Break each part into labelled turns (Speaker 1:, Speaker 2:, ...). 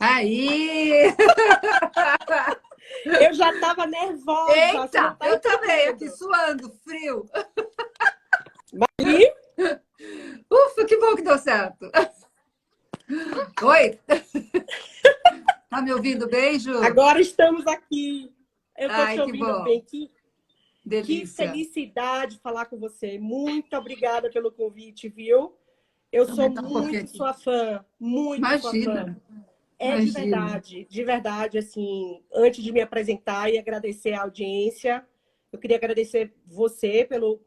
Speaker 1: Aí!
Speaker 2: Eu já estava nervosa.
Speaker 1: Eita!
Speaker 2: Tá
Speaker 1: Eu também,
Speaker 2: entendendo.
Speaker 1: aqui suando, frio.
Speaker 2: Aí,
Speaker 1: Ufa, que bom que deu certo. Oi, tá me ouvindo bem, Ju?
Speaker 2: agora estamos aqui. Eu estou te
Speaker 1: Ai, que
Speaker 2: ouvindo
Speaker 1: bom.
Speaker 2: bem. Que
Speaker 1: Delícia.
Speaker 2: felicidade falar com você. Muito obrigada pelo convite, viu? Eu
Speaker 1: Deixa eu
Speaker 2: sou
Speaker 1: aumentar um pouquinho
Speaker 2: muito
Speaker 1: aqui.
Speaker 2: sua fã, muito sua fã.
Speaker 1: Imagina,
Speaker 2: É
Speaker 1: imagina.
Speaker 2: de verdade, assim, antes de me apresentar e agradecer a audiência, eu queria agradecer você pelo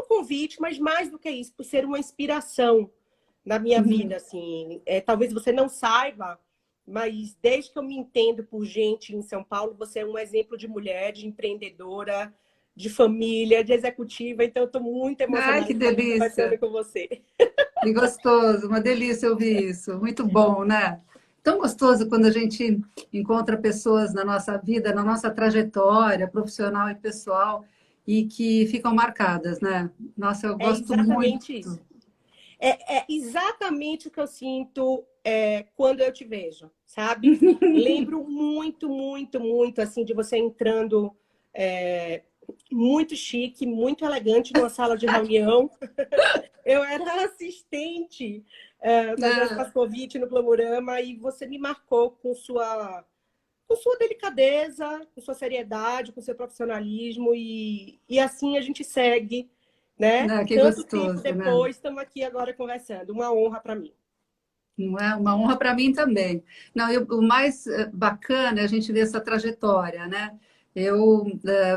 Speaker 2: convite, mas mais do que isso, por ser uma inspiração na minha vida,
Speaker 1: Uhum.
Speaker 2: assim. Talvez você não saiba, mas desde que eu me entendo por gente em São Paulo, você é um exemplo de mulher, de empreendedora, de família, de executiva, então eu estou muito
Speaker 1: Ai,
Speaker 2: emocionada
Speaker 1: que
Speaker 2: de estar aqui conversando
Speaker 1: delícia.
Speaker 2: com você.
Speaker 1: Que gostoso, uma delícia ouvir isso. Muito bom, né? Tão gostoso quando a gente encontra pessoas na nossa vida, na nossa trajetória profissional e pessoal, e que ficam marcadas, né? Nossa, eu
Speaker 2: É
Speaker 1: gosto muito.
Speaker 2: exatamente isso. É exatamente o que eu sinto quando eu te vejo, sabe? Lembro muito, muito, muito, assim, de você entrando é, muito chique, muito elegante numa sala de reunião. Eu era assistente da Joyce
Speaker 1: Ah,
Speaker 2: Pascovitch no Glamurama e você me marcou com sua delicadeza, com sua seriedade, com seu profissionalismo e assim a gente segue, né?
Speaker 1: né, que
Speaker 2: Tanto tempo
Speaker 1: gostoso, né?
Speaker 2: depois, estamos aqui agora conversando. Uma honra para mim.
Speaker 1: Não é uma honra para mim também. Não, o mais bacana é a gente ver essa trajetória, né? Eu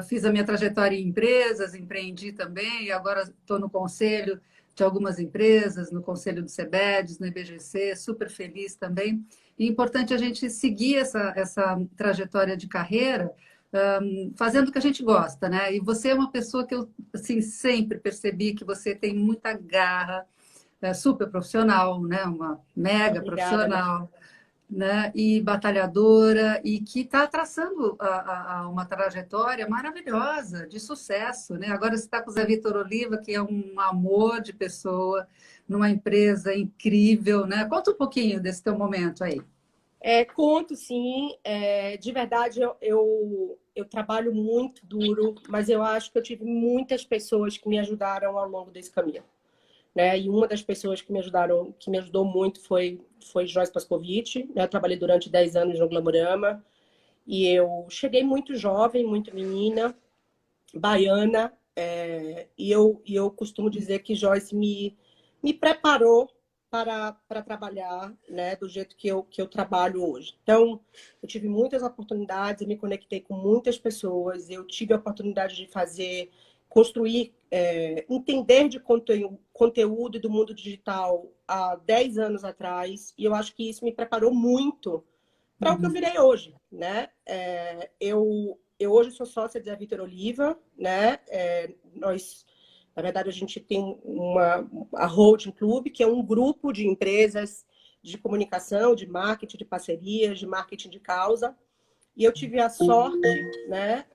Speaker 1: fiz a minha trajetória em empresas, empreendi também, e agora estou no conselho de algumas empresas, no conselho do CEBEDES, no IBGC, super feliz também. E é importante a gente seguir essa trajetória de carreira, fazendo o que a gente gosta, né? E você é uma pessoa que eu assim, sempre percebi que você tem muita garra, super profissional, né? Uma mega
Speaker 2: Obrigada, Mar.
Speaker 1: profissional, né? E batalhadora, e que está traçando uma trajetória maravilhosa, de sucesso, né? Agora você está com o Zé Vitor Oliva, que é um amor de pessoa, numa empresa incrível, né? Conta um pouquinho desse teu momento aí.
Speaker 2: Conto, sim. De verdade, eu trabalho muito duro, mas eu acho que eu tive muitas pessoas que me ajudaram ao longo desse caminho, né? E uma das pessoas que me ajudaram, que me ajudou muito foi Joyce Pascovitch, né? Eu trabalhei durante 10 anos no Glamorama e eu cheguei muito jovem, muito menina, baiana, e eu costumo dizer que Joyce me preparou para trabalhar, né, do jeito que eu trabalho hoje. Então, eu tive muitas oportunidades, eu me conectei com muitas pessoas, eu tive a oportunidade de construir, entender de conteúdo do mundo digital há 10 anos atrás, e eu acho que isso me preparou muito para o que eu
Speaker 1: Uhum.
Speaker 2: virei hoje, né? Eu hoje sou sócia da Vitor Oliva, né? Na verdade, a gente tem a Holding Club, que é um grupo de empresas de comunicação, de marketing, de parcerias, de marketing de causa. E eu tive a sorte, né,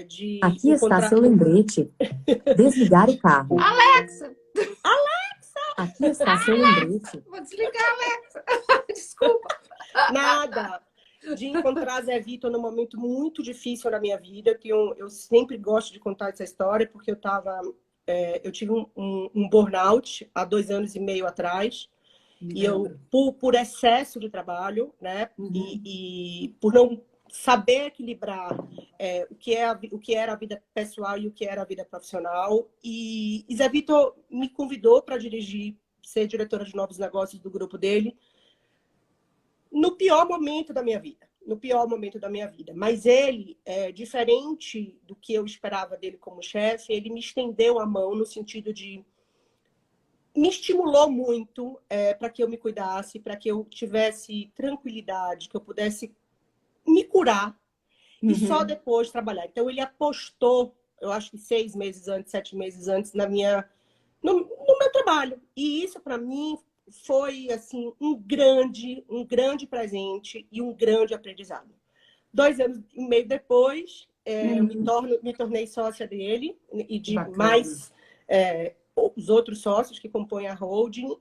Speaker 2: de
Speaker 3: Aqui está
Speaker 2: encontrar.
Speaker 3: seu lembrete. Desligar o carro.
Speaker 1: Alexa,
Speaker 3: Aqui está seu lembrete.
Speaker 1: vou desligar, Alexa. Desculpa.
Speaker 2: Nada! De encontrar Zé Vitor num momento muito difícil na minha vida, que eu sempre gosto de contar essa história, porque eu tive um burnout há 2 anos e meio atrás,
Speaker 1: Me
Speaker 2: e eu,
Speaker 1: lembro.
Speaker 2: por excesso de trabalho, né,
Speaker 1: Uhum.
Speaker 2: e por não saber equilibrar o que era a vida pessoal e o que era a vida profissional, e Zé Vitor me convidou para dirigir, ser diretora de novos negócios do grupo dele, no pior momento da minha vida. No pior momento da minha vida. Mas ele, diferente do que eu esperava dele como chefe, ele me estendeu a mão no sentido de me estimulou muito para que eu me cuidasse, para que eu tivesse tranquilidade, que eu pudesse me curar e só
Speaker 1: Uhum.
Speaker 2: depois trabalhar. Então ele apostou, eu acho que 6 meses antes, 7 meses antes, no meu trabalho. E isso, para mim, foi assim um grande presente e um grande aprendizado. 2 anos e meio depois,
Speaker 1: Uhum.
Speaker 2: me tornei sócia dele e de
Speaker 1: Bacana.
Speaker 2: os outros sócios que compõem a holding.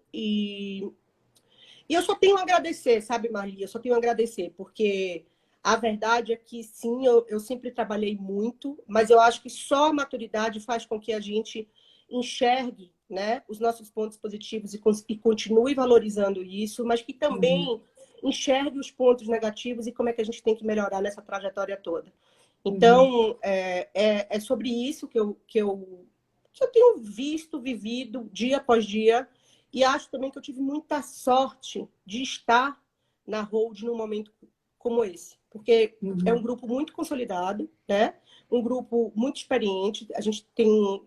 Speaker 2: E eu só tenho a agradecer, sabe, Marli? Eu só tenho a agradecer, porque a verdade é que, sim, eu sempre trabalhei muito, mas eu acho que só a maturidade faz com que a gente enxergue, né, os nossos pontos positivos e continue valorizando isso, mas que também enxergue os pontos negativos e como é que a gente tem que melhorar nessa trajetória toda. Então, é sobre isso que eu tenho visto, vivido dia após dia, e acho também que eu tive muita sorte de estar na Hold num momento como esse, porque é um grupo muito consolidado, né? Um grupo muito experiente, a gente tem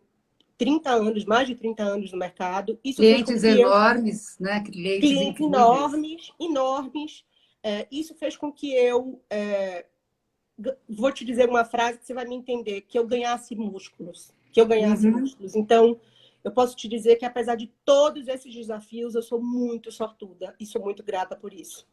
Speaker 2: 30 anos, mais de 30 anos no mercado. Isso fez com
Speaker 1: Clientes
Speaker 2: que
Speaker 1: enormes, né? Clientes incríveis.
Speaker 2: enormes. Isso fez com que eu vou te dizer uma frase que você vai me entender, que eu ganhasse músculos. Então, eu posso te dizer que, apesar de todos esses desafios, eu sou muito sortuda e sou muito grata por isso.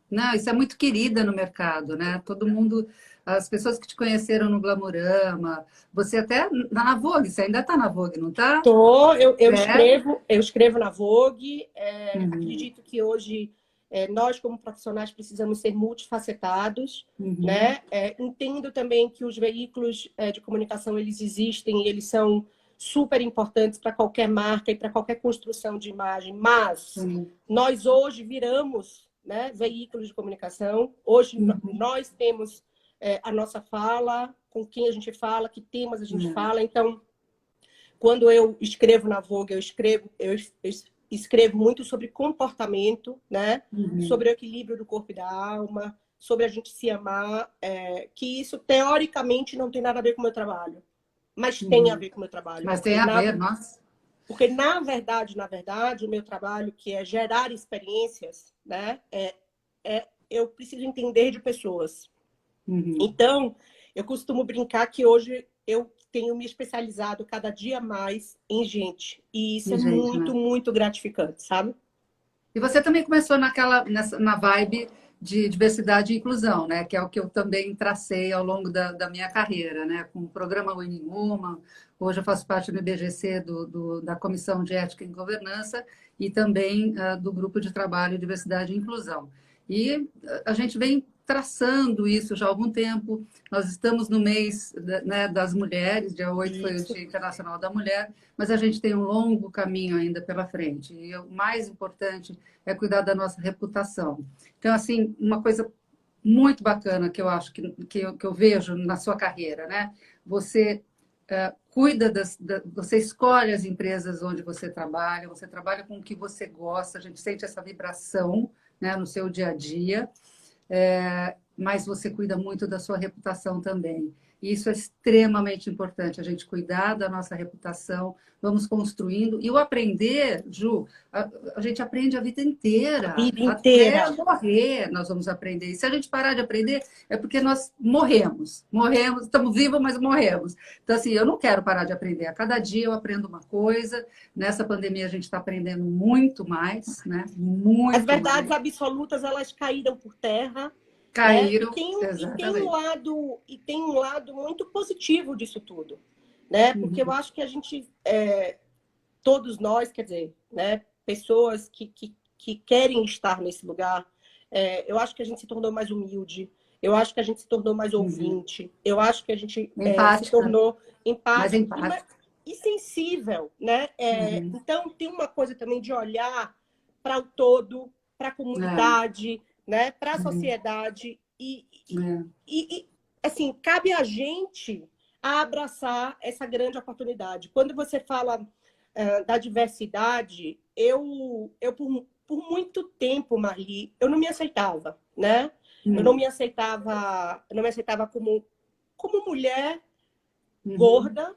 Speaker 1: Não, isso é muito querida no mercado, né? Todo mundo, as pessoas que te conheceram no Glamorama, você até na Vogue, você ainda está na Vogue, não está?
Speaker 2: Eu escrevo na Vogue. Acredito que hoje nós, como profissionais, precisamos ser multifacetados, né? Entendo também que os veículos de comunicação, eles existem e eles são super importantes para qualquer marca e para qualquer construção de imagem, mas nós hoje viramos, né, veículos de comunicação. Hoje nós temos a nossa fala, com quem a gente fala, que temas a gente fala. Então, quando eu escrevo na Vogue, eu escrevo muito sobre comportamento, né? Sobre o equilíbrio do corpo e da alma, sobre a gente se amar, que isso teoricamente não tem nada a ver com o meu trabalho, mas tem a ver com o meu trabalho.
Speaker 1: Mas tem a ver, nossa.
Speaker 2: Porque, na verdade, o meu trabalho, que é gerar experiências, né? Eu preciso entender de pessoas. Então, eu costumo brincar que hoje eu tenho me especializado cada dia mais em gente. E isso é muito, muito gratificante, sabe?
Speaker 1: E você também começou na vibe de diversidade e inclusão, né? Que é o que eu também tracei ao longo da minha carreira, né? Com o programa Winning Woman. Hoje eu faço parte do IBGC, da Comissão de Ética e Governança, e também do Grupo de Trabalho Diversidade e Inclusão. E a gente vem traçando isso já há algum tempo. Nós estamos no mês, né, das mulheres, dia 8 foi o Dia Internacional da Mulher, mas a gente tem um longo caminho ainda pela frente. E o mais importante é cuidar da nossa reputação. Então, assim, uma coisa muito bacana que eu acho que eu vejo na sua carreira, né? Você cuida você escolhe as empresas onde você trabalha com o que você gosta, a gente sente essa vibração, né, no seu dia a dia. Mas você cuida muito da sua reputação também. E isso é extremamente importante, a gente cuidar da nossa reputação, vamos construindo. E o aprender, Ju, a gente aprende a vida inteira. Até morrer nós vamos aprender. E se a gente parar de aprender, é porque nós morremos. Morremos, estamos vivos, mas morremos. Então, assim, eu não quero parar de aprender. A cada dia eu aprendo uma coisa. Nessa pandemia a gente está aprendendo muito mais, né? Muito
Speaker 2: As verdades
Speaker 1: mais.
Speaker 2: absolutas, elas caíram por terra.
Speaker 1: Caíram,
Speaker 2: e tem um lado muito positivo disso tudo, né? Porque eu acho que a gente, todos nós, quer dizer, né, pessoas que querem estar nesse lugar, eu acho que a gente se tornou mais humilde, eu acho que a gente se tornou mais ouvinte, eu acho que a gente se tornou empático e sensível, né? Então, tem uma coisa também de olhar para o todo, para a comunidade, né, para a sociedade e assim, cabe a gente a abraçar essa grande oportunidade. Quando você fala da diversidade, eu por muito tempo, Marli, eu não me aceitava, né? Eu não me aceitava como mulher gorda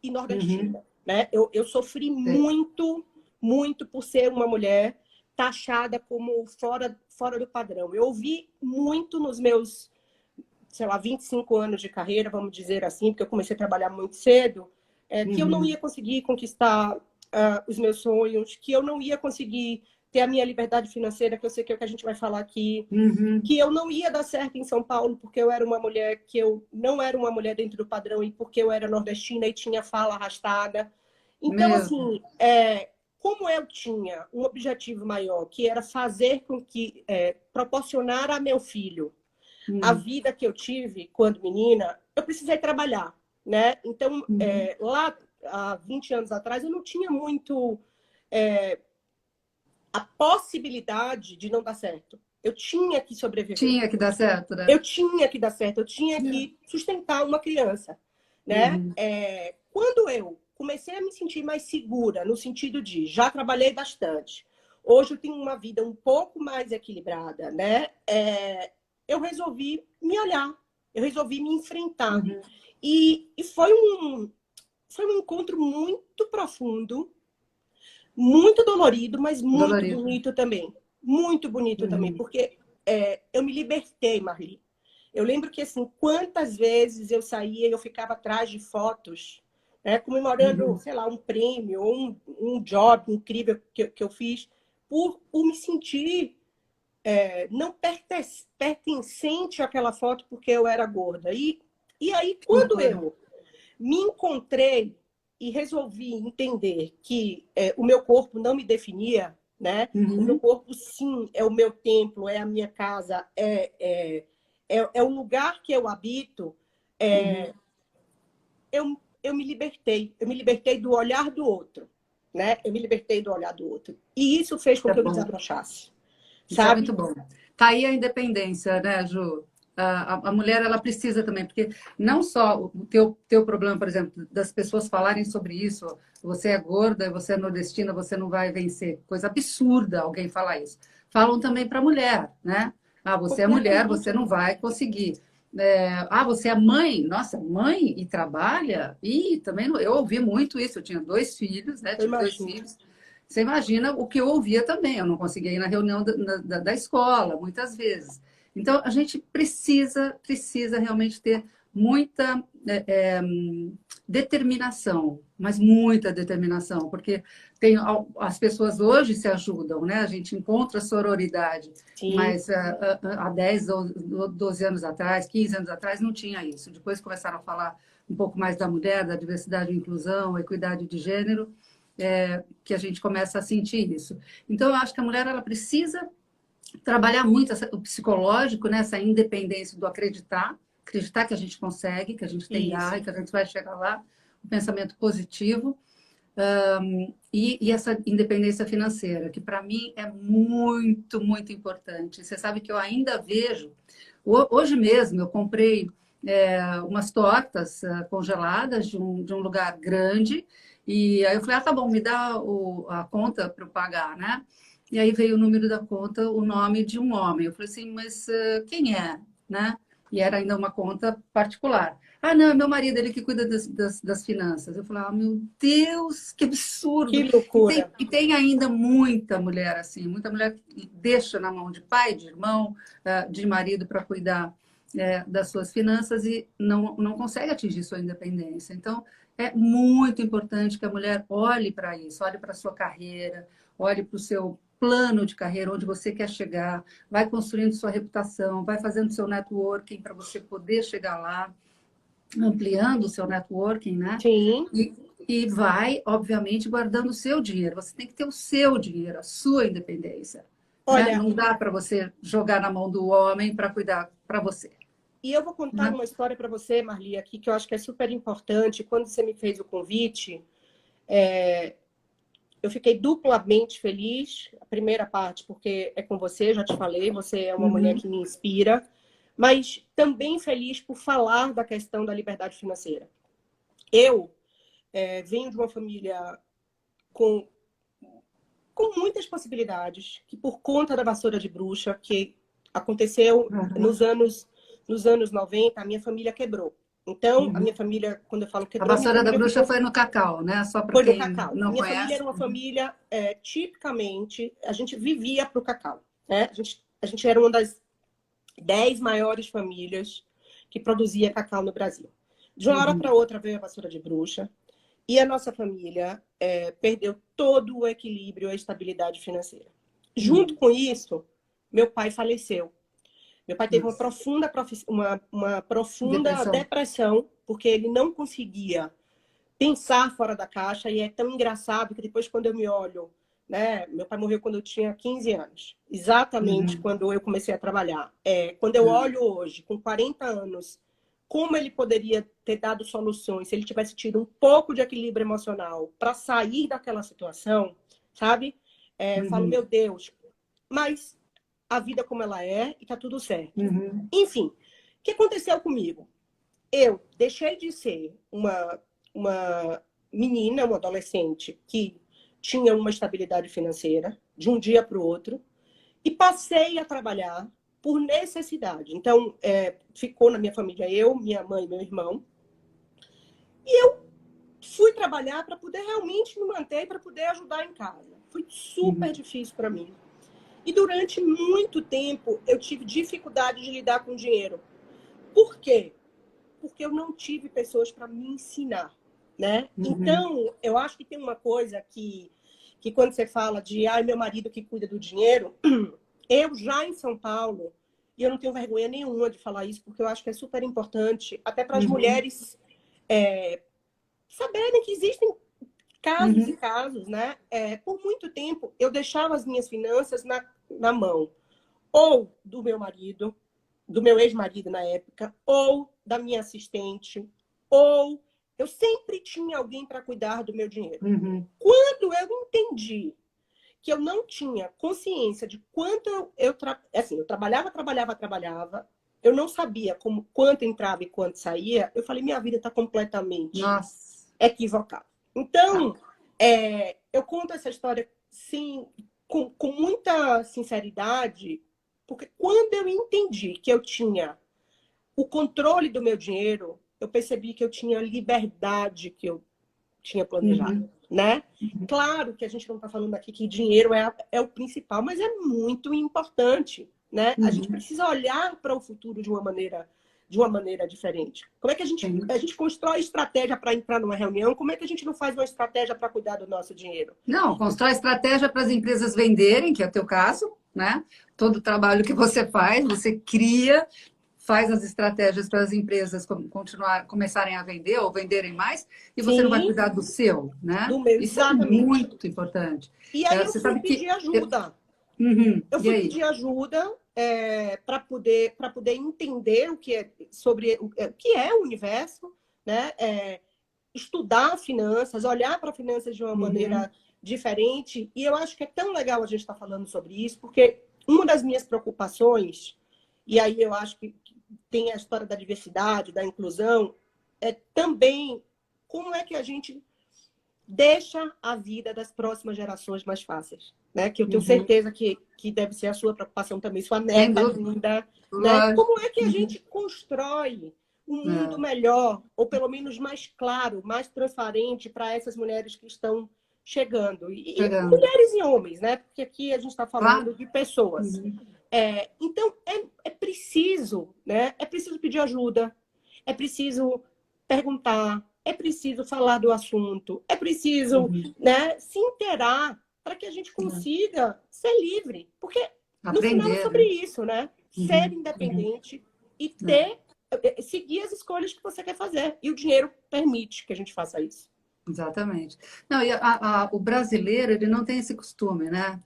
Speaker 2: e nordestina, né? Eu sofri muito por ser uma mulher taxada como fora do padrão. Eu ouvi muito nos meus, sei lá, 25 anos de carreira, vamos dizer assim, porque eu comecei a trabalhar muito cedo, que eu não ia conseguir conquistar os meus sonhos, que eu não ia conseguir ter a minha liberdade financeira, que eu sei que é o que a gente vai falar aqui, que eu não ia dar certo em São Paulo porque eu era uma mulher, que eu não era uma mulher dentro do padrão e porque eu era nordestina e tinha fala arrastada. Então, assim, como eu tinha um objetivo maior, que era fazer com que, proporcionar a meu filho a vida que eu tive quando menina, eu precisei trabalhar, né? Então, lá há 20 anos atrás, eu não tinha muito a possibilidade de não dar certo. Eu tinha que sobreviver.
Speaker 1: Tinha que dar certo, né?
Speaker 2: Eu tinha que dar certo, eu tinha que sustentar uma criança, né? Quando eu comecei a me sentir mais segura, no sentido de já trabalhei bastante, hoje eu tenho uma vida um pouco mais equilibrada, né? Eu resolvi me olhar, eu resolvi me enfrentar. E foi um encontro muito profundo, muito dolorido, mas muito bonito também. Muito bonito também, porque eu me libertei, Marli. Eu lembro que, assim, quantas vezes eu saía e eu ficava atrás de fotos, né, comemorando, sei lá, um prêmio ou um job incrível que eu fiz, por me sentir não pertencente àquela foto porque eu era gorda. E aí, quando eu me encontrei e resolvi entender que o meu corpo não me definia, né? O meu corpo, sim, é o meu templo, é a minha casa, é o lugar que eu habito, eu me libertei. Eu me libertei do olhar do outro, né? Eu me libertei do olhar do outro. E isso fez com que eu me desabrochasse.
Speaker 1: Isso é muito bom. Tá aí a independência, né, Ju? A mulher, ela precisa também, porque não só o teu problema, por exemplo, das pessoas falarem sobre isso, você é gorda, você é nordestina, você não vai vencer. Coisa absurda alguém falar isso. Falam também para a mulher, né? Ah, você é mulher, você não vai conseguir. Você é mãe? Nossa, mãe e trabalha? E também eu ouvi muito isso. Eu tinha 2 filhos, né? Tive 2 filhos. Você imagina o que eu ouvia também. Eu não conseguia ir na reunião da escola, muitas vezes. Então, a gente precisa realmente ter muita determinação, mas muita determinação, porque as pessoas hoje se ajudam, né? A gente encontra sororidade, mas há 10, 12 anos atrás, 15 anos atrás, não tinha isso. Depois começaram a falar um pouco mais da mulher, da diversidade e inclusão, equidade de gênero, que a gente começa a sentir isso. Então, eu acho que a mulher ela precisa trabalhar muito o psicológico, né? Essa independência do acreditar que a gente consegue, que a gente tem ar, que a gente vai chegar lá, o pensamento positivo, e essa independência financeira, que para mim é muito, muito importante. Você sabe que eu ainda vejo, hoje mesmo eu comprei umas tortas congeladas de um lugar grande, e aí eu falei, tá bom, me dá a conta para eu pagar, né? E aí veio o número da conta, o nome de um homem. Eu falei assim, mas quem é? Né? E era ainda uma conta particular. Ah, não, é meu marido, ele que cuida das finanças. Eu falei, meu Deus, que absurdo.
Speaker 2: Que loucura.
Speaker 1: E tem ainda muita mulher assim, muita mulher que deixa na mão de pai, de irmão, de marido para cuidar das suas finanças e não consegue atingir sua independência. Então, é muito importante que a mulher olhe para isso, olhe para a sua carreira, olhe para o seu plano de carreira, onde você quer chegar, vai construindo sua reputação, vai fazendo seu networking para você poder chegar lá, ampliando o seu networking, né?
Speaker 2: Sim.
Speaker 1: E vai, obviamente, guardando o seu dinheiro. Você tem que ter o seu dinheiro, a sua independência.
Speaker 2: Olha,
Speaker 1: né? Não dá para você jogar na mão do homem para cuidar para você.
Speaker 2: E eu vou contar uma história para você, Marli, aqui, que eu acho que é super importante. Quando você me fez o convite, eu fiquei duplamente feliz. A primeira parte, porque é com você, já te falei, você é uma mulher que me inspira. Mas também feliz por falar da questão da liberdade financeira. Eu venho de uma família com muitas possibilidades, que por conta da vassoura de bruxa, que aconteceu nos anos 90, a minha família quebrou. Então, a minha família, quando eu falo quebrou...
Speaker 1: A vassoura da bruxa foi no cacau, né? Só para quem não
Speaker 2: minha
Speaker 1: conhece.
Speaker 2: Família era uma família, tipicamente, a gente vivia para o cacau. Né? A gente era uma das 10 maiores famílias que produzia cacau no Brasil. De uma hora para outra veio a vassoura de bruxa e a nossa família perdeu todo o equilíbrio e a estabilidade financeira. Junto com isso, meu pai faleceu. Meu pai teve uma profunda depressão, porque ele não conseguia pensar fora da caixa, e é tão engraçado que depois, quando eu me olho, né? Meu pai morreu quando eu tinha 15 anos, exatamente
Speaker 1: Uhum.
Speaker 2: quando eu comecei a trabalhar. Quando eu olho hoje, com 40 anos, como ele poderia ter dado soluções se ele tivesse tido um pouco de equilíbrio emocional para sair daquela situação, sabe? Eu falo,
Speaker 1: Uhum.
Speaker 2: meu Deus, mas a vida como ela é e tá tudo certo.
Speaker 1: Uhum.
Speaker 2: Enfim, o que aconteceu comigo? Eu deixei de ser uma menina, uma adolescente que tinha uma estabilidade financeira de um dia para o outro e passei a trabalhar por necessidade. Então, ficou na minha família eu, minha mãe e meu irmão. Fui trabalhar para poder realmente me manter, para poder ajudar em casa. Foi super
Speaker 1: Uhum.
Speaker 2: difícil para mim. E durante muito tempo eu tive dificuldade de lidar com dinheiro. Por quê? Porque eu não tive pessoas para me ensinar, né?
Speaker 1: Uhum.
Speaker 2: Então, eu acho que tem uma coisa que quando você fala de meu marido que cuida do dinheiro, eu já em São Paulo, e eu não tenho vergonha nenhuma de falar isso, porque eu acho que é super importante, até para as
Speaker 1: Uhum.
Speaker 2: mulheres saberem que existem casos e
Speaker 1: Uhum.
Speaker 2: casos, né? Por muito tempo, eu deixava as minhas finanças na mão, ou do meu marido, do meu ex-marido na época, ou da minha assistente, ou eu sempre tinha alguém para cuidar do meu dinheiro.
Speaker 1: Uhum.
Speaker 2: Quando eu entendi que eu não tinha consciência de quanto assim, eu trabalhava, eu não sabia quanto entrava e quanto saía, eu falei, minha vida está completamente
Speaker 1: Nossa.
Speaker 2: equivocada.
Speaker 1: Tá.
Speaker 2: Então, eu conto essa história, sim, com muita sinceridade, porque quando eu entendi que eu tinha o controle do meu dinheiro, eu percebi que eu tinha a liberdade que eu tinha planejado,
Speaker 1: Uhum.
Speaker 2: né? Claro que a gente não está falando aqui que dinheiro é o principal, mas é muito importante, né? A gente
Speaker 1: Uhum.
Speaker 2: precisa olhar para o futuro de uma maneira diferente. Como é que
Speaker 1: Sim.
Speaker 2: a gente constrói estratégia para entrar numa reunião? Como é que a gente não faz uma estratégia para cuidar do nosso dinheiro?
Speaker 1: Não, constrói estratégia para as empresas venderem, que é o teu caso, né? Todo o trabalho que você faz, você cria, faz as estratégias para as empresas começarem a vender ou venderem mais, e você não vai
Speaker 2: Sim,
Speaker 1: cuidar do seu, né?
Speaker 2: do meu,
Speaker 1: Isso é
Speaker 2: exatamente.
Speaker 1: muito importante.
Speaker 2: E aí eu
Speaker 1: Você
Speaker 2: fui
Speaker 1: sabe que.
Speaker 2: pedir ajuda.
Speaker 1: Uhum.
Speaker 2: Eu
Speaker 1: E
Speaker 2: fui
Speaker 1: aí?
Speaker 2: pedir ajuda para poder entender o que é sobre o que é o universo, né? Estudar finanças, olhar para finanças de uma
Speaker 1: Uhum.
Speaker 2: maneira diferente. E eu acho que é tão legal a gente estar falando sobre isso, porque uma das minhas preocupações, e aí eu acho que tem a história da diversidade, da inclusão, é também como é que a gente deixa a vida das próximas gerações mais fáceis, né? Que eu tenho
Speaker 1: Uhum.
Speaker 2: certeza que deve ser a sua preocupação também, sua
Speaker 1: Sem
Speaker 2: neta
Speaker 1: dúvida.
Speaker 2: linda, né?
Speaker 1: Lógico.
Speaker 2: Como é que a
Speaker 1: Uhum.
Speaker 2: gente constrói um mundo
Speaker 1: É,
Speaker 2: melhor, ou pelo menos mais claro, mais transparente para essas mulheres que estão chegando? E
Speaker 1: chegando.
Speaker 2: mulheres e homens, né? Porque aqui a gente está
Speaker 1: Claro.
Speaker 2: falando de pessoas.
Speaker 1: Uhum.
Speaker 2: Então, é preciso, né? É preciso pedir ajuda, é preciso perguntar, é preciso falar do assunto, é preciso,
Speaker 1: Uhum.
Speaker 2: né, se inteirar para que a gente
Speaker 1: É.
Speaker 2: consiga ser livre. Porque no final é
Speaker 1: Aprender,
Speaker 2: sobre
Speaker 1: né?
Speaker 2: isso, né? Ser
Speaker 1: Uhum. Uhum.
Speaker 2: independente e
Speaker 1: É.
Speaker 2: seguir as escolhas que você quer fazer. E o dinheiro permite que a gente faça isso.
Speaker 1: Exatamente. Não, e o brasileiro, ele não tem esse costume, né?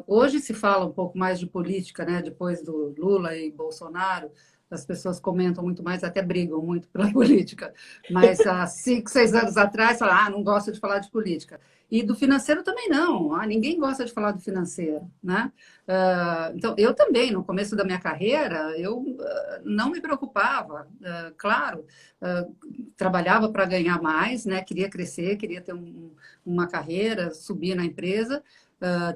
Speaker 1: Hoje se fala um pouco mais de política, né? Depois do Lula e Bolsonaro, as pessoas comentam muito mais, até brigam muito pela política. Mas há 5, 6 anos atrás, falaram, não gosto de falar de política. E do financeiro também não. Ninguém gosta de falar do financeiro, né? Então, eu também, no começo da minha carreira, eu não me preocupava, claro, trabalhava para ganhar mais, né? Queria crescer, queria ter uma carreira, subir na empresa,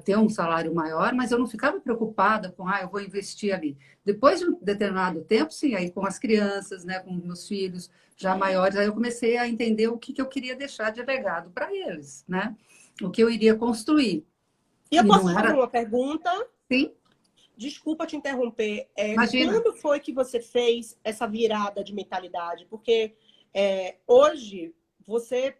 Speaker 1: ter um salário maior, mas eu não ficava preocupada com, eu vou investir ali. Depois de um determinado tempo, sim, aí com as crianças, né, com meus filhos já maiores, aí eu comecei a entender o que eu queria deixar de legado para eles, né? O que eu iria construir.
Speaker 2: E eu
Speaker 1: E
Speaker 2: posso
Speaker 1: não
Speaker 2: te fazer
Speaker 1: era
Speaker 2: uma pergunta?
Speaker 1: assim,
Speaker 2: Desculpa te interromper.
Speaker 1: imagina.
Speaker 2: Quando foi que você fez essa virada de mentalidade? Porque hoje você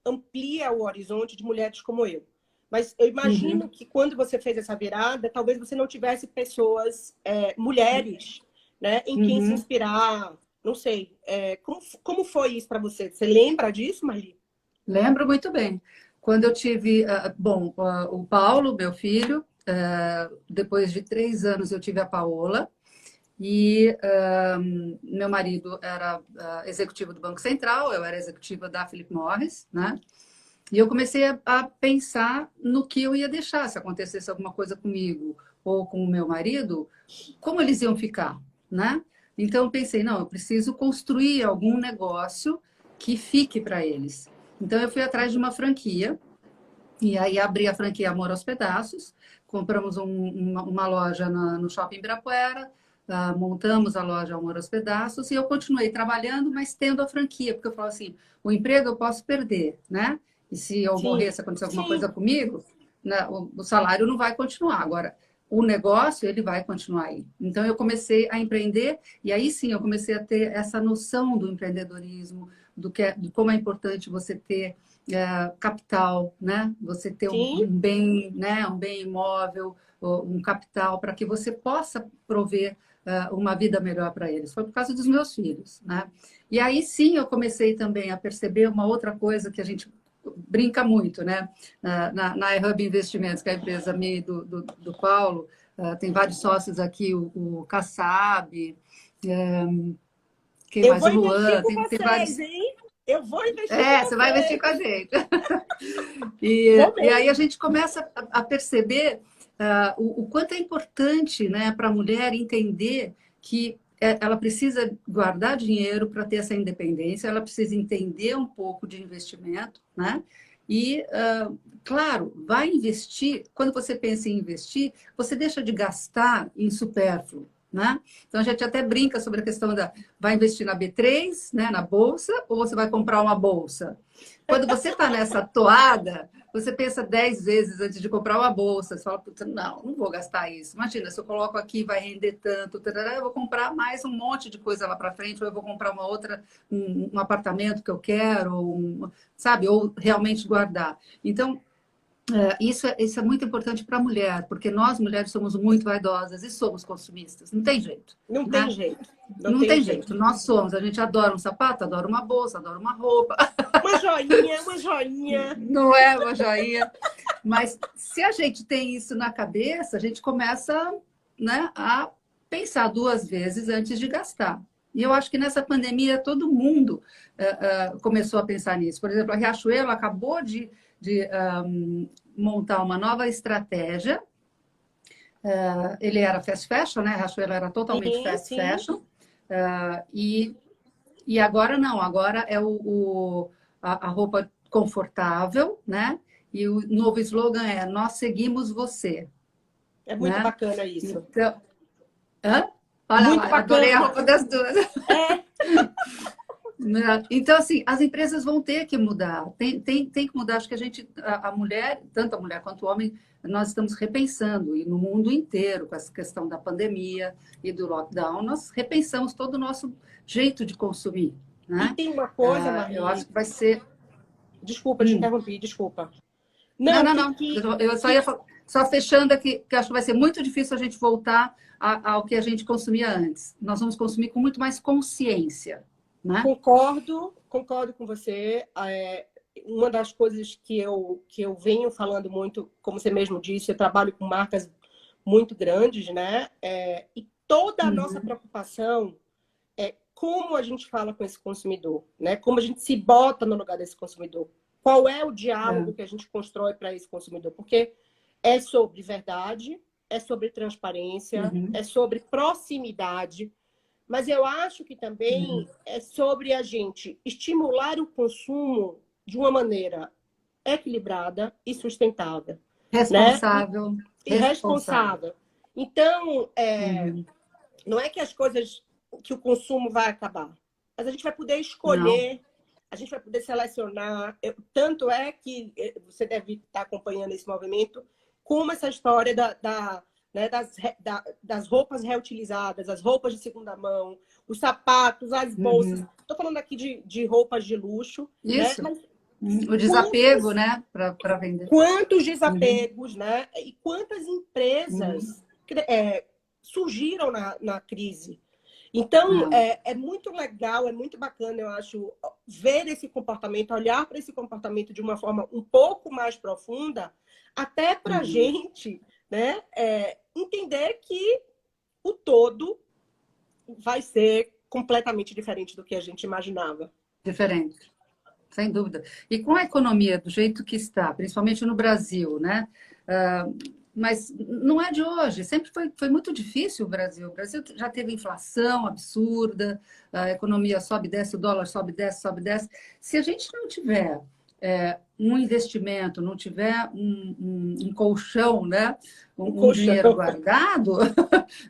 Speaker 2: amplia o horizonte de mulheres como eu. Mas eu imagino
Speaker 1: Uhum,
Speaker 2: que quando você fez essa virada, talvez você não tivesse pessoas, mulheres, né, em quem se
Speaker 1: uhum.
Speaker 2: inspirar. Não sei. Como foi isso para você? Você lembra disso, Marli?
Speaker 1: Lembro muito bem. Quando eu tive, o Paulo, meu filho, depois de 3 anos eu tive a Paola, e meu marido era executivo do Banco Central, eu era executiva da Philip Morris, né? E eu comecei a pensar no que eu ia deixar se acontecesse alguma coisa comigo ou com o meu marido, como eles iam ficar, né? Então eu pensei, não, eu preciso construir algum negócio que fique para eles. Então eu fui atrás de uma franquia e aí abri a franquia Amor aos Pedaços, compramos uma loja no Shopping Ibirapuera, montamos a loja Amor aos Pedaços e eu continuei trabalhando, mas tendo a franquia, porque eu falo assim, o emprego eu posso perder, né? E se eu
Speaker 2: Sim,
Speaker 1: morrer, se acontecer alguma
Speaker 2: sim,
Speaker 1: coisa comigo, né, o salário não vai continuar. Agora, o negócio, ele vai continuar aí. Então, eu comecei a empreender e aí sim eu comecei a ter essa noção do empreendedorismo, de como é importante você ter capital, né? Você ter um
Speaker 2: sim.
Speaker 1: bem, né? Um bem imóvel, um capital para que você possa prover uma vida melhor para eles. Foi por causa dos meus filhos, né? E aí sim eu comecei também a perceber uma outra coisa que a gente brinca muito, né? Na iHub Investimentos, que é a empresa minha e do Paulo, tem vários sócios aqui, o Kassab, quem
Speaker 2: Eu
Speaker 1: mais?
Speaker 2: vou
Speaker 1: O
Speaker 2: investir
Speaker 1: Luan,
Speaker 2: com
Speaker 1: tem
Speaker 2: vocês,
Speaker 1: vários.
Speaker 2: hein? Eu vou investir com
Speaker 1: Você vai investir com
Speaker 2: vocês.
Speaker 1: a gente.
Speaker 2: Vou
Speaker 1: E aí a
Speaker 2: mesmo.
Speaker 1: gente começa a perceber o quanto é importante, né, para a mulher entender que ela precisa guardar dinheiro para ter essa independência, ela precisa entender um pouco de investimento, né? E, claro, vai investir. Quando você pensa em investir, você deixa de gastar em supérfluo, né? Então a gente até brinca sobre a questão da vai investir na B3, né, na bolsa, ou você vai comprar uma bolsa? Quando você está nessa toada, você pensa 10 vezes antes de comprar uma bolsa. Você fala, puta, não vou gastar isso. Imagina, se eu coloco aqui, vai render tanto, tarará, eu vou comprar mais um monte de coisa lá para frente, ou eu vou comprar uma outra, um apartamento que eu quero, sabe? Ou realmente guardar. Então, isso é muito importante para a mulher, porque nós, mulheres, somos muito vaidosas e somos consumistas. Não tem jeito,
Speaker 2: Não tem
Speaker 1: né?
Speaker 2: jeito. Não
Speaker 1: Não
Speaker 2: tem
Speaker 1: tem
Speaker 2: jeito.
Speaker 1: jeito. Nós somos. A gente adora um sapato, adora uma bolsa, adora uma roupa.
Speaker 2: Uma joinha, uma joinha.
Speaker 1: Não é uma joinha. Mas se a gente tem isso na cabeça, a gente começa, né, a pensar 2 vezes antes de gastar. E eu acho que nessa pandemia todo mundo começou a pensar nisso. Por exemplo, a Riachuelo acabou de montar uma nova estratégia. Ele era fast fashion, né? A Riachuelo era totalmente
Speaker 2: Sim,
Speaker 1: fast
Speaker 2: sim.
Speaker 1: fashion. E agora não, agora é a roupa confortável, né? E o novo slogan é Nós seguimos você,
Speaker 2: É muito
Speaker 1: né?
Speaker 2: bacana isso.
Speaker 1: Então, olha
Speaker 2: Muito
Speaker 1: lá, adorei a
Speaker 2: bacana.
Speaker 1: roupa das duas.
Speaker 2: É,
Speaker 1: Então, assim, as empresas vão ter que mudar, tem que mudar. Acho que a mulher, tanto a mulher quanto o homem, nós estamos repensando, e no mundo inteiro, com essa questão da pandemia e do lockdown, nós repensamos todo o nosso jeito de consumir,
Speaker 2: e
Speaker 1: né?
Speaker 2: tem uma coisa,
Speaker 1: Eu acho
Speaker 2: Marli.
Speaker 1: que vai ser.
Speaker 2: Desculpa, te interrompi, desculpa.
Speaker 1: Não,
Speaker 2: Não,
Speaker 1: não, não. Eu só ia só fechando aqui, que acho que vai ser muito difícil a gente voltar ao que a gente consumia antes. Nós vamos consumir com muito mais consciência, né?
Speaker 2: concordo com você. Uma das coisas que eu venho falando muito, como você mesmo disse, eu trabalho com marcas muito grandes, né? E toda a nossa preocupação é como a gente fala com esse consumidor, né? Como a gente se bota no lugar desse consumidor. Qual é o diálogo que a gente constrói para esse consumidor? Porque é sobre verdade, é sobre transparência, é sobre proximidade, mas eu acho que também é sobre a gente estimular o consumo de uma maneira equilibrada e sustentável, né?
Speaker 1: Responsável,
Speaker 2: E responsável. Então, não é que as coisas, que o consumo vai acabar, mas a gente vai poder
Speaker 1: Não.
Speaker 2: escolher, a gente vai poder selecionar. Tanto é que você deve estar acompanhando esse movimento, como essa história né, das roupas reutilizadas, as roupas de segunda mão, os sapatos, as bolsas. Estou falando aqui de roupas de luxo, né?
Speaker 1: Isso.
Speaker 2: Mas
Speaker 1: O desapego, né? Para vender.
Speaker 2: quantos desapegos, né? E quantas empresas surgiram na crise. Então, é muito legal, é muito bacana, eu acho, ver esse comportamento, olhar para esse comportamento de uma forma um pouco mais profunda, até para a gente, né, entender que o todo vai ser completamente diferente do que a gente imaginava.
Speaker 1: Diferente. Sem dúvida. E com a economia do jeito que está, principalmente no Brasil, né? Mas não é de hoje, sempre foi muito difícil o Brasil. O Brasil já teve inflação absurda, a economia sobe, desce, o dólar sobe, desce, sobe, desce. Se a gente não tiver um investimento, não tiver um colchão, né? Um dinheiro guardado,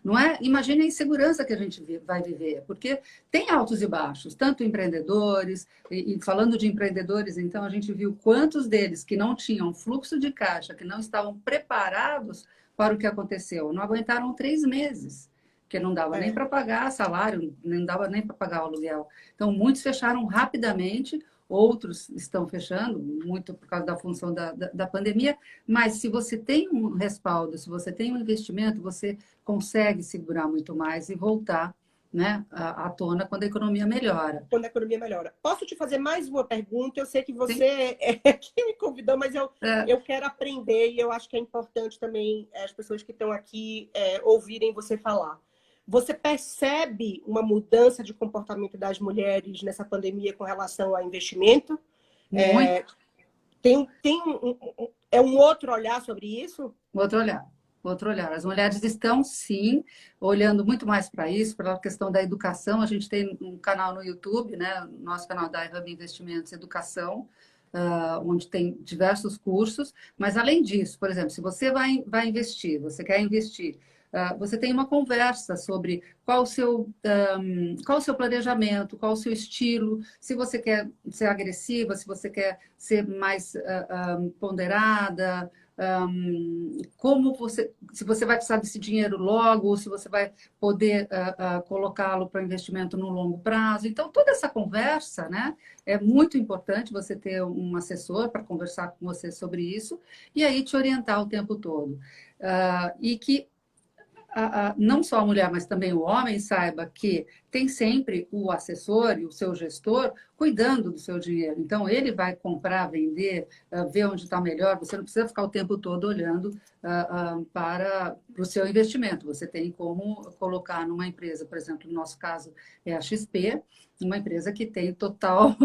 Speaker 1: não é? Imagine a insegurança que a gente vai viver, porque tem altos e baixos, tanto empreendedores, e falando de empreendedores, então a gente viu quantos deles que não tinham fluxo de caixa, que não estavam preparados para o que aconteceu, não aguentaram 3 meses, porque não dava nem para pagar salário, não dava nem para pagar o aluguel. Então, muitos fecharam rapidamente, outros estão fechando, muito por causa da função da pandemia, mas se você tem um respaldo, se você tem um investimento, você consegue segurar muito mais e voltar, né, à tona quando a economia melhora.
Speaker 2: Quando a economia melhora. Posso te fazer mais uma pergunta? Eu sei que
Speaker 1: Sim.
Speaker 2: você é quem me convidou, mas eu quero aprender e eu acho que é importante também as pessoas que estão aqui ouvirem você falar. Você percebe uma mudança de comportamento das mulheres nessa pandemia com relação a investimento?
Speaker 1: Muito.
Speaker 2: É um outro olhar sobre isso?
Speaker 1: Outro olhar. Outro olhar. As mulheres estão, sim, olhando muito mais para isso, pela questão da educação. A gente tem um canal no YouTube, né? Nosso canal da Hub Investimentos Educação, onde tem diversos cursos. Mas, além disso, por exemplo, se você vai investir, você quer investir, você tem uma conversa sobre qual o seu planejamento, qual o seu estilo, se você quer ser agressiva, se você quer ser mais ponderada, se você vai precisar desse dinheiro logo, ou se você vai poder colocá-lo para investimento no longo prazo. Então, toda essa conversa, né, é muito importante você ter um assessor para conversar com você sobre isso e aí te orientar o tempo todo. E que não só a mulher, mas também o homem saiba que tem sempre o assessor e o seu gestor cuidando do seu dinheiro. Então, ele vai comprar, vender, ver onde está melhor. Você não precisa ficar o tempo todo olhando para o seu investimento. Você tem como colocar numa empresa, por exemplo, no nosso caso é a XP, uma empresa que tem total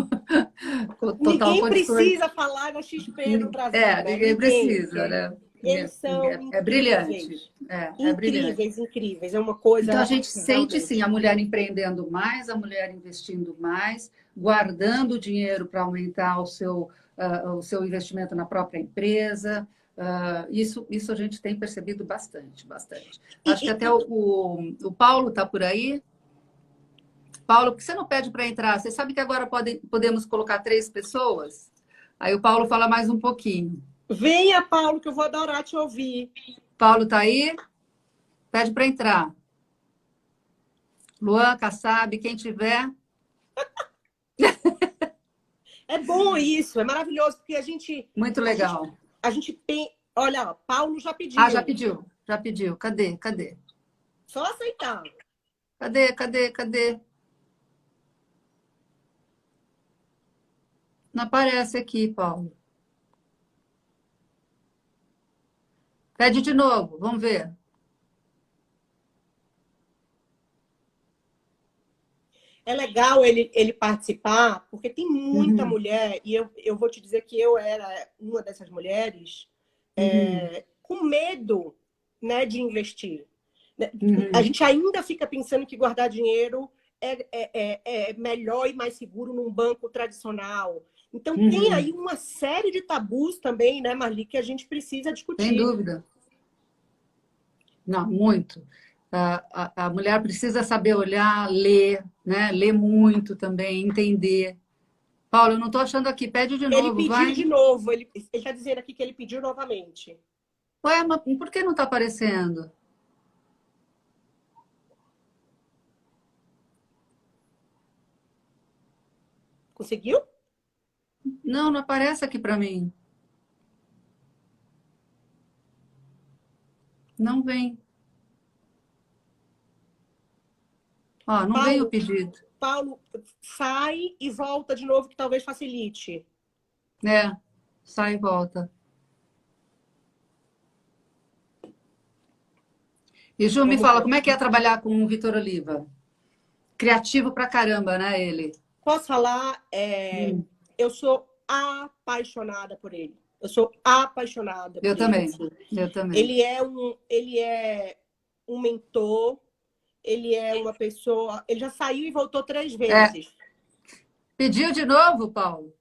Speaker 2: Ninguém
Speaker 1: condições.
Speaker 2: precisa falar da XP no Brasil, né?
Speaker 1: Ninguém precisa, né?
Speaker 2: Eles são
Speaker 1: É brilhante.
Speaker 2: incríveis.
Speaker 1: É brilhante.
Speaker 2: Incríveis, incríveis. É uma coisa.
Speaker 1: Então, a gente sente,
Speaker 2: realmente.
Speaker 1: sim, a mulher empreendendo mais, a mulher investindo mais, guardando dinheiro para aumentar o seu investimento na própria empresa. Isso a gente tem percebido bastante, bastante. Acho que até o Paulo está por aí. Paulo, por que você não pede para entrar? Você sabe que agora podemos colocar 3 pessoas? Aí o Paulo fala mais um pouquinho.
Speaker 2: Venha, Paulo, que eu vou adorar te ouvir.
Speaker 1: Paulo está aí? Pede para entrar. Luan, Kassab, quem tiver.
Speaker 2: É bom isso, é maravilhoso, porque a gente.
Speaker 1: Muito legal.
Speaker 2: A gente tem. Olha, Paulo já pediu.
Speaker 1: Já pediu. Já pediu. Cadê?
Speaker 2: Só aceitar.
Speaker 1: Cadê? Não aparece aqui, Paulo. Pede de novo, vamos ver.
Speaker 2: É legal ele participar, porque tem muita mulher, e eu vou te dizer que eu era uma dessas mulheres, com medo, né, de investir. A gente ainda fica pensando que guardar dinheiro é melhor e mais seguro num banco tradicional. Então, tem aí uma série de tabus também, né, Marli, que a gente precisa discutir.
Speaker 1: Sem dúvida. Não, muito. A mulher precisa saber olhar, ler, né? Ler muito também, entender. Paulo, eu não estou achando aqui. Pede de novo,
Speaker 2: Ele pediu
Speaker 1: vai.
Speaker 2: de novo. Ele está dizendo aqui que ele pediu novamente.
Speaker 1: Ué, mas por que não está aparecendo?
Speaker 2: Conseguiu?
Speaker 1: Não aparece aqui para mim. Não vem. Ó, não vem o pedido.
Speaker 2: Paulo, sai e volta de novo, que talvez facilite.
Speaker 1: É, sai e volta. E Ju, me
Speaker 2: Vamos
Speaker 1: fala,
Speaker 2: ver.
Speaker 1: como é que é trabalhar com o Vitor Oliva? Criativo pra caramba, né, ele?
Speaker 2: Posso falar? Eu sou apaixonada por ele. Eu sou apaixonada
Speaker 1: Eu
Speaker 2: por ele.
Speaker 1: também,
Speaker 2: Assim.
Speaker 1: eu também.
Speaker 2: Ele é um mentor, ele é uma pessoa... Ele já saiu e voltou 3 vezes.
Speaker 1: Pediu de novo, Paulo?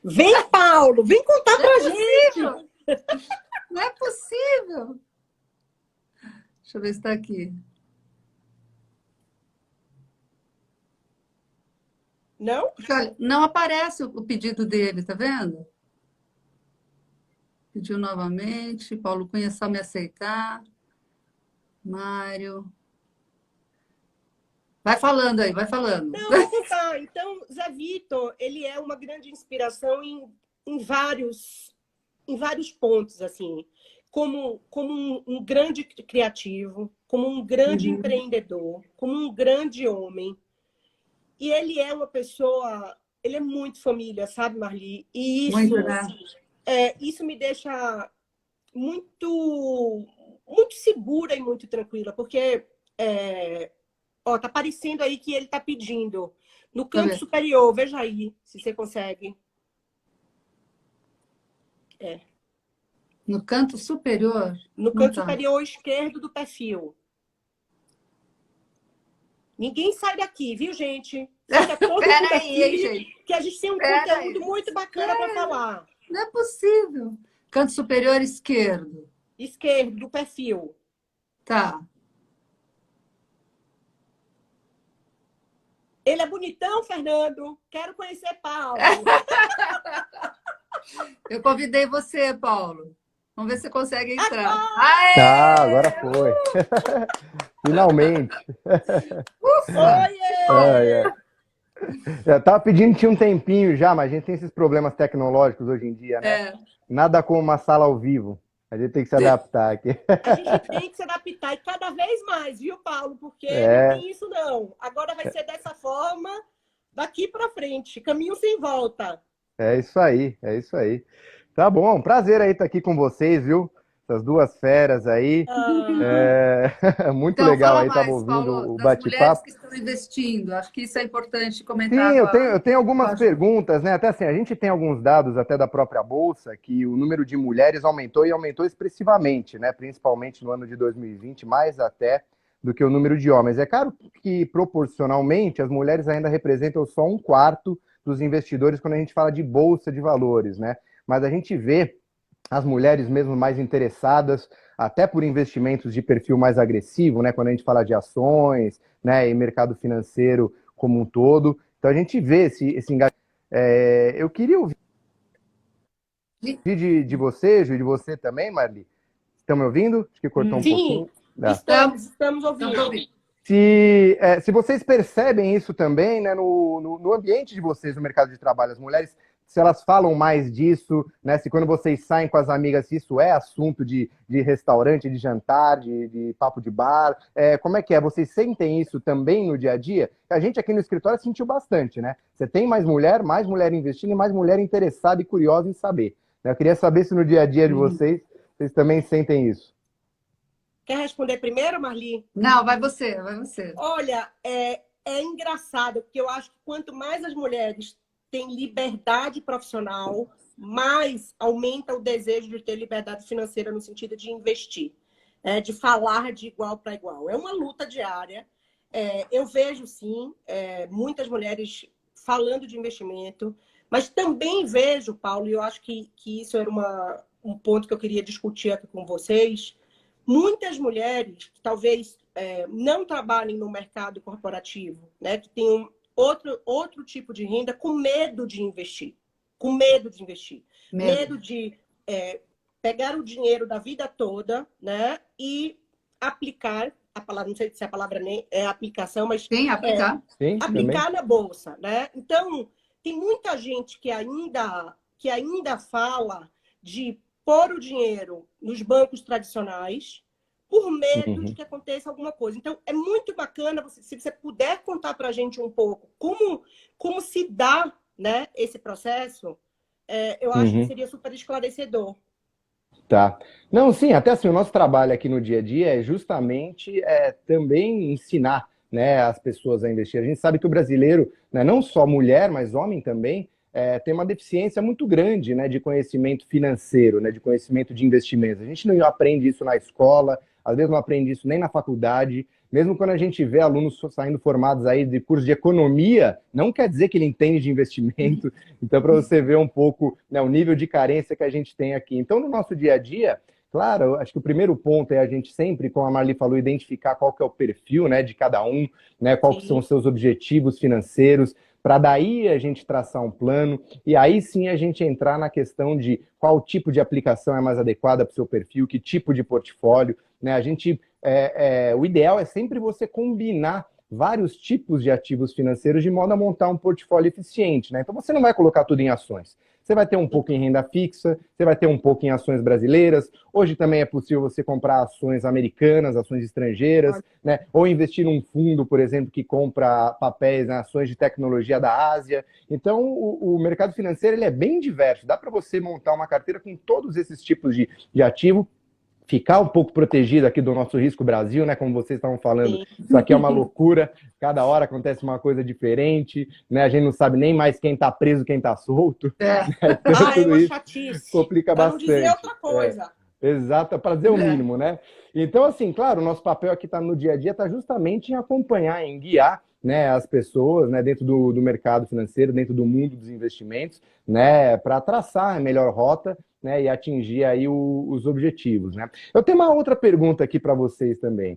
Speaker 2: Vem, Paulo! Vem contar pra gente!
Speaker 1: Não é possível! Deixa eu ver se está aqui.
Speaker 2: Não?
Speaker 1: Olha, não aparece o pedido dele, tá vendo? Pediu novamente. Paulo Cunha só me aceitar. Mário. Vai falando aí, vai falando.
Speaker 2: Não, vou contar. Então, Zé Vitor, ele é uma grande inspiração em vários pontos, assim. Como um grande criativo, como um grande empreendedor, como um grande homem. E ele é uma pessoa... Ele é muito família, sabe, Marli? E
Speaker 1: Muito, né?
Speaker 2: isso me deixa muito segura e muito tranquila, porque... Ó, tá aparecendo aí que ele tá pedindo. No canto superior, veja aí, se você consegue.
Speaker 1: No canto superior?
Speaker 2: No canto superior esquerdo do perfil. Ninguém sai daqui, viu, gente? Fica todo mundo
Speaker 1: Peraí,
Speaker 2: aqui,
Speaker 1: gente.
Speaker 2: que a gente tem um conteúdo muito bacana para falar.
Speaker 1: Não é possível. Canto superior esquerdo.
Speaker 2: Esquerdo do perfil.
Speaker 1: Tá.
Speaker 2: Ele é bonitão, Fernando. Quero conhecer Paulo.
Speaker 1: Eu convidei você, Paulo. Vamos ver se você consegue entrar.
Speaker 2: Aê!
Speaker 4: Agora foi. Finalmente.
Speaker 2: Oiê!
Speaker 4: Eu tava pedindo, tinha um tempinho já, mas a gente tem esses problemas tecnológicos hoje em dia, né? Nada como uma sala ao vivo. A gente tem que se adaptar aqui.
Speaker 2: A gente tem que se adaptar, e cada vez mais, viu, Paulo? Porque não tem isso, não. Agora vai ser dessa forma, daqui para frente, caminho sem volta.
Speaker 4: É isso aí, é isso aí. Tá bom, prazer aí estar aqui com vocês, viu? Essas duas feras aí. Muito
Speaker 1: então,
Speaker 4: legal aí,
Speaker 1: mais,
Speaker 4: estava ouvindo
Speaker 1: Paulo,
Speaker 4: o
Speaker 1: das mulheres
Speaker 4: bate-papo.
Speaker 1: que estão investindo. Acho que isso é importante comentar.
Speaker 4: Sim, eu tenho algumas perguntas, né? Até assim, a gente tem alguns dados até da própria Bolsa que o número de mulheres aumentou e aumentou expressivamente, né? Principalmente no ano de 2020, mais até do que o número de homens. É claro que, proporcionalmente, as mulheres ainda representam só 1/4 dos investidores quando a gente fala de Bolsa de Valores, né? Mas a gente vê as mulheres mesmo mais interessadas, até por investimentos de perfil mais agressivo, né? Quando a gente fala de ações, né? E mercado financeiro como um todo. Então a gente vê esse engajamento. Eu queria ouvir de você, Ju, e de você também, Marli. Estão me ouvindo? Acho que cortou um pouquinho.
Speaker 2: Estamos ouvindo.
Speaker 4: Se vocês percebem isso também, né, no ambiente de vocês, no mercado de trabalho, as mulheres, se elas falam mais disso, né, se quando vocês saem com as amigas, se isso é assunto de restaurante, de jantar, de papo de bar, como é que é? Vocês sentem isso também no dia a dia? A gente aqui no escritório sentiu bastante, né? Você tem mais mulher investindo e mais mulher interessada e curiosa em saber. Eu queria saber se no dia a dia de vocês também sentem isso.
Speaker 2: Quer responder primeiro, Marli?
Speaker 1: Não, vai você, vai você.
Speaker 2: Olha, é engraçado, porque eu acho que quanto mais as mulheres têm liberdade profissional, mais aumenta o desejo de ter liberdade financeira no sentido de investir, de falar de igual para igual. É uma luta diária. Eu vejo, sim, muitas mulheres falando de investimento, mas também vejo, Paulo, e eu acho que isso era um ponto que eu queria discutir aqui com vocês, muitas mulheres que talvez não trabalhem no mercado corporativo, né, que tenham outro tipo de renda, com medo de investir. Com medo de investir. Medo de pegar o dinheiro da vida toda, né, e aplicar, a palavra, não sei se a palavra nem é aplicação, mas...
Speaker 1: Sim, aplicar.
Speaker 4: Sim,
Speaker 2: aplicar
Speaker 4: também.
Speaker 2: na bolsa, né? Então, tem muita gente que ainda fala de pôr o dinheiro nos bancos tradicionais, por medo de que aconteça alguma coisa. Então, é muito bacana, se você puder contar para a gente um pouco como se dá, né, esse processo, eu acho que seria super esclarecedor.
Speaker 4: Tá. Não, sim, até assim, o nosso trabalho aqui no dia a dia é justamente também ensinar, né, as pessoas a investir. A gente sabe que o brasileiro, né, não só mulher, mas homem também, tem uma deficiência muito grande, né, de conhecimento financeiro, né, de conhecimento de investimentos. A gente não aprende isso na escola, às vezes não aprende isso nem na faculdade. Mesmo quando a gente vê alunos saindo formados aí de curso de economia, não quer dizer que ele entende de investimento. Então, para você ver um pouco, né, o nível de carência que a gente tem aqui. Então, no nosso dia a dia, claro, acho que o primeiro ponto é a gente sempre, como a Marli falou, identificar qual que é o perfil, né, de cada um, né, quais são os seus objetivos financeiros, para daí a gente traçar um plano e aí sim a gente entrar na questão de qual tipo de aplicação é mais adequada para o seu perfil, que tipo de portfólio, né? A gente, o ideal é sempre você combinar vários tipos de ativos financeiros de modo a montar um portfólio eficiente, né? Então você não vai colocar tudo em ações. Você vai ter um pouco em renda fixa, você vai ter um pouco em ações brasileiras. Hoje também é possível você comprar ações americanas, ações estrangeiras, né? Ou investir num fundo, por exemplo, que compra papéis, né, ações de tecnologia da Ásia. Então, o mercado financeiro ele é bem diverso. Dá para você montar uma carteira com todos esses tipos de ativo, ficar um pouco protegido aqui do nosso risco Brasil, né? Como vocês estavam falando, isso aqui é uma loucura. Cada hora acontece uma coisa diferente, né? A gente não sabe nem mais quem está preso, quem está solto.
Speaker 2: Então, tudo
Speaker 4: uma
Speaker 2: isso chatice.
Speaker 4: complica bastante.
Speaker 2: Para não dizer outra coisa.
Speaker 4: Exato, para dizer o mínimo, né? Então, assim, claro, o nosso papel aqui no dia a dia está justamente em acompanhar, em guiar, né, as pessoas, né, dentro do mercado financeiro, dentro do mundo dos investimentos, né, para traçar a melhor rota, né, e atingir aí os objetivos, né? Eu tenho uma outra pergunta aqui para vocês também.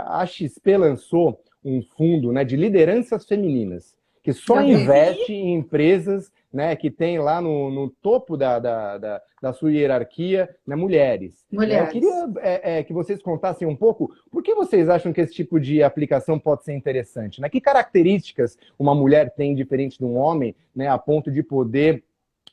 Speaker 4: A XP lançou um fundo, né, de lideranças femininas, que só investe em empresas, né, que tem lá no topo da sua hierarquia, né, mulheres. Eu queria que vocês contassem um pouco por que vocês acham que esse tipo de aplicação pode ser interessante, né? Que características uma mulher tem diferente de um homem, né, a ponto de poder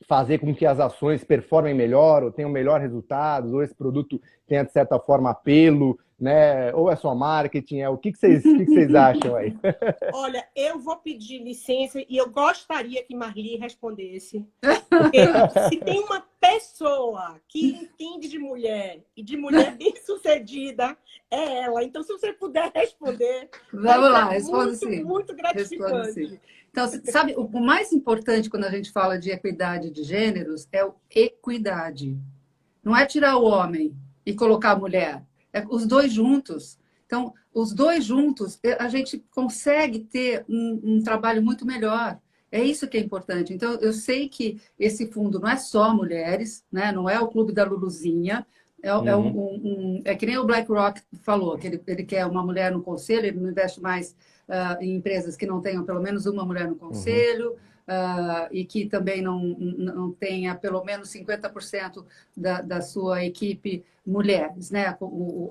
Speaker 4: fazer com que as ações performem melhor, ou tenham melhor resultados, ou esse produto tenha, de certa forma, apelo, né? Ou é só marketing? O que vocês acham aí?
Speaker 2: Olha, eu vou pedir licença e eu gostaria que Marli respondesse. Porque se tem uma pessoa que entende de mulher e de mulher bem-sucedida, é ela. Então, se você puder responder,
Speaker 1: vamos lá, respondo sim.
Speaker 2: Muito gratificante.
Speaker 1: Respondo sim. Então, sabe, o mais importante quando a gente fala de equidade de gêneros é o equidade. Não é tirar o homem e colocar a mulher. É os dois juntos. Então, os dois juntos, a gente consegue ter um trabalho muito melhor. É isso que é importante. Então, eu sei que esse fundo não é só mulheres, né? Não é o clube da Luluzinha. É que nem o BlackRock falou, que ele quer uma mulher no conselho, ele não investe mais em empresas que não tenham pelo menos uma mulher no conselho, e que também não tenha pelo menos 50% da sua equipe mulheres, né?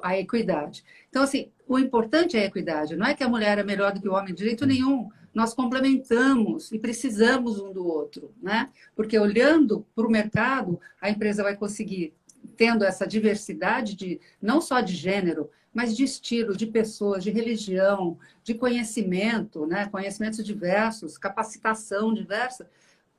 Speaker 1: A equidade. Então, assim, o importante é a equidade. Não é que a mulher é melhor do que o homem de jeito nenhum. Nós complementamos e precisamos um do outro, né? Porque olhando para o mercado, a empresa vai conseguir, tendo essa diversidade não só de gênero, mas de estilo, de pessoas, de religião, de conhecimento, né? Conhecimentos diversos, capacitação diversa,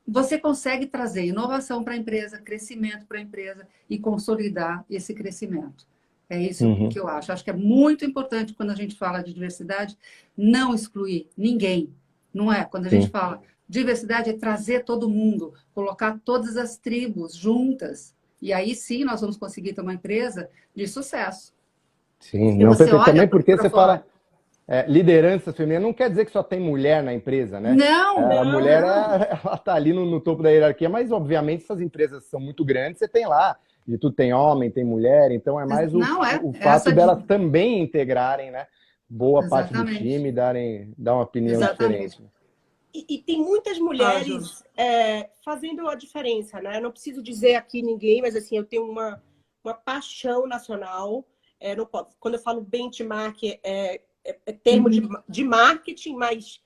Speaker 1: você consegue trazer inovação para a empresa, crescimento para a empresa e consolidar esse crescimento. É isso que eu acho. Acho que é muito importante quando a gente fala de diversidade, não excluir ninguém. Não é? Quando a gente fala diversidade é trazer todo mundo, colocar todas as tribos juntas. E aí sim nós vamos conseguir ter uma empresa de sucesso.
Speaker 4: Sim, não, perfeito. Também porque você fala liderança feminina, não quer dizer que só tem mulher na empresa, né?
Speaker 1: Não,
Speaker 4: a mulher, ela está ali no topo da hierarquia, mas obviamente essas empresas são muito grandes, você tem lá, de tudo tem homem, tem mulher, então é mais o fato delas também integrarem, né? Boa parte do time, dar uma opinião diferente.
Speaker 2: E tem muitas mulheres fazendo a diferença, né? Eu não preciso dizer aqui ninguém, mas assim, eu tenho uma paixão nacional. Quando eu falo benchmark, é termo de marketing, mas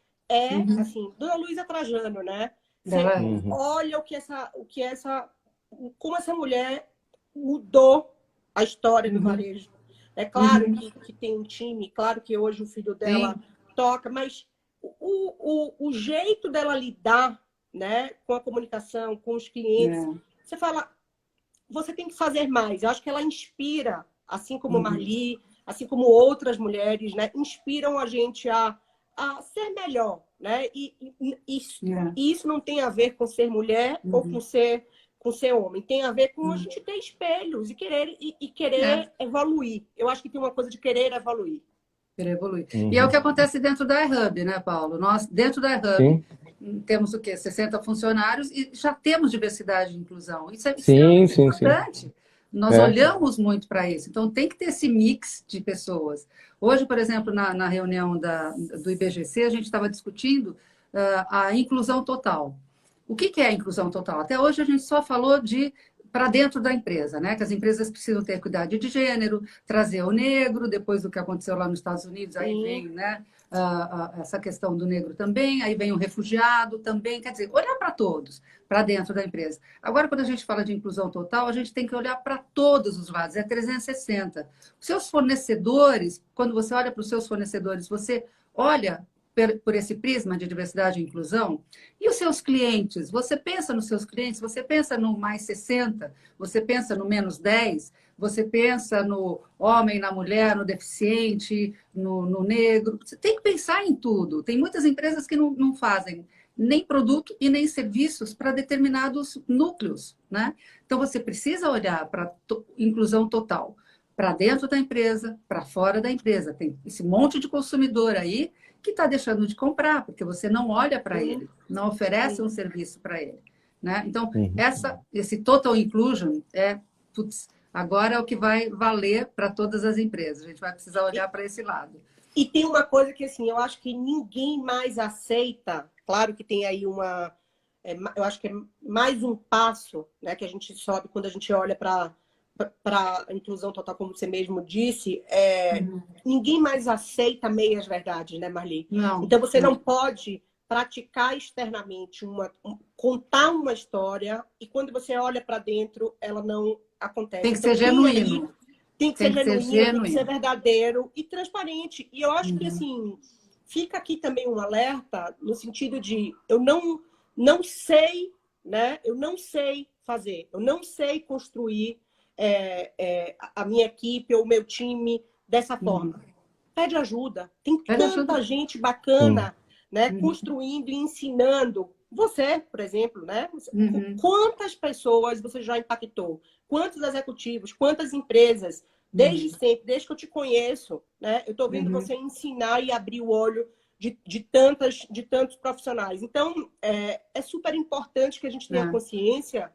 Speaker 2: assim, Dona Luísa Trajano, né? Você olha como essa mulher mudou a história do varejo. É claro que tem um time, claro que hoje o filho dela toca, mas o jeito dela lidar, né, com a comunicação, com os clientes, você fala, você tem que fazer mais. Eu acho que ela inspira, assim como Marli, assim como outras mulheres, né, inspiram a gente a ser melhor, né? E isso não tem a ver com ser mulher ou com ser homem. Tem a ver com a gente ter espelhos e querer evoluir. Eu acho que tem uma coisa de querer evoluir.
Speaker 1: Querer evoluir. E é o que acontece dentro da iHub, né, Paulo? Nós, dentro da iHub, temos o quê? 60 funcionários e já temos diversidade e inclusão. Isso é importante. Nós olhamos muito para isso. Então, tem que ter esse mix de pessoas. Hoje, por exemplo, na reunião do IBGC, a gente estava discutindo a inclusão total. O que é a inclusão total? Até hoje, a gente só falou de para dentro da empresa, né? Que as empresas precisam ter equidade de gênero, trazer o negro, depois do que aconteceu lá nos Estados Unidos, aí vem, né, essa questão do negro também, aí vem o refugiado também, quer dizer, olhar para todos, para dentro da empresa. Agora, quando a gente fala de inclusão total, a gente tem que olhar para todos os lados, é 360. Os seus fornecedores, quando você olha para os seus fornecedores, você olha por esse prisma de diversidade e inclusão, e os seus clientes, você pensa nos seus clientes, você pensa no mais 60, você pensa no menos 10, você pensa no homem, na mulher, no deficiente, no negro, você tem que pensar em tudo. Tem muitas empresas que não fazem nem produto e nem serviços para determinados núcleos, né? Então, você precisa olhar para inclusão total, para dentro da empresa, para fora da empresa. Tem esse monte de consumidor aí que está deixando de comprar, porque você não olha para ele, não oferece um serviço para ele, né? Então, esse total inclusion agora é o que vai valer para todas as empresas. A gente vai precisar olhar para esse lado.
Speaker 2: E tem uma coisa que, assim, eu acho que ninguém mais aceita. Claro que tem aí eu acho que é mais um passo, né, que a gente sobe quando a gente olha para a inclusão total, como você mesmo disse. Ninguém mais aceita meias verdades, né, Marli?
Speaker 1: Não.
Speaker 2: Então, você não pode praticar externamente, contar uma história, e quando você olha para dentro, ela não acontece.
Speaker 1: Tem que
Speaker 2: então,
Speaker 1: ser genuíno.
Speaker 2: Tem que ser genuíno, tem que ser verdadeiro e transparente. E eu acho que, assim, fica aqui também um alerta no sentido de eu não sei, né? Eu não sei fazer, eu não sei construir a minha equipe ou o meu time dessa forma. Pede ajuda. Tem tanta gente bacana, né? Construindo e ensinando. Você, por exemplo, né? Quantas pessoas você já impactou? Quantos executivos? Quantas empresas? Desde sempre, desde que eu te conheço, né? Eu estou vendo você ensinar e abrir o olho de tantos profissionais. Então, é super importante que a gente tenha consciência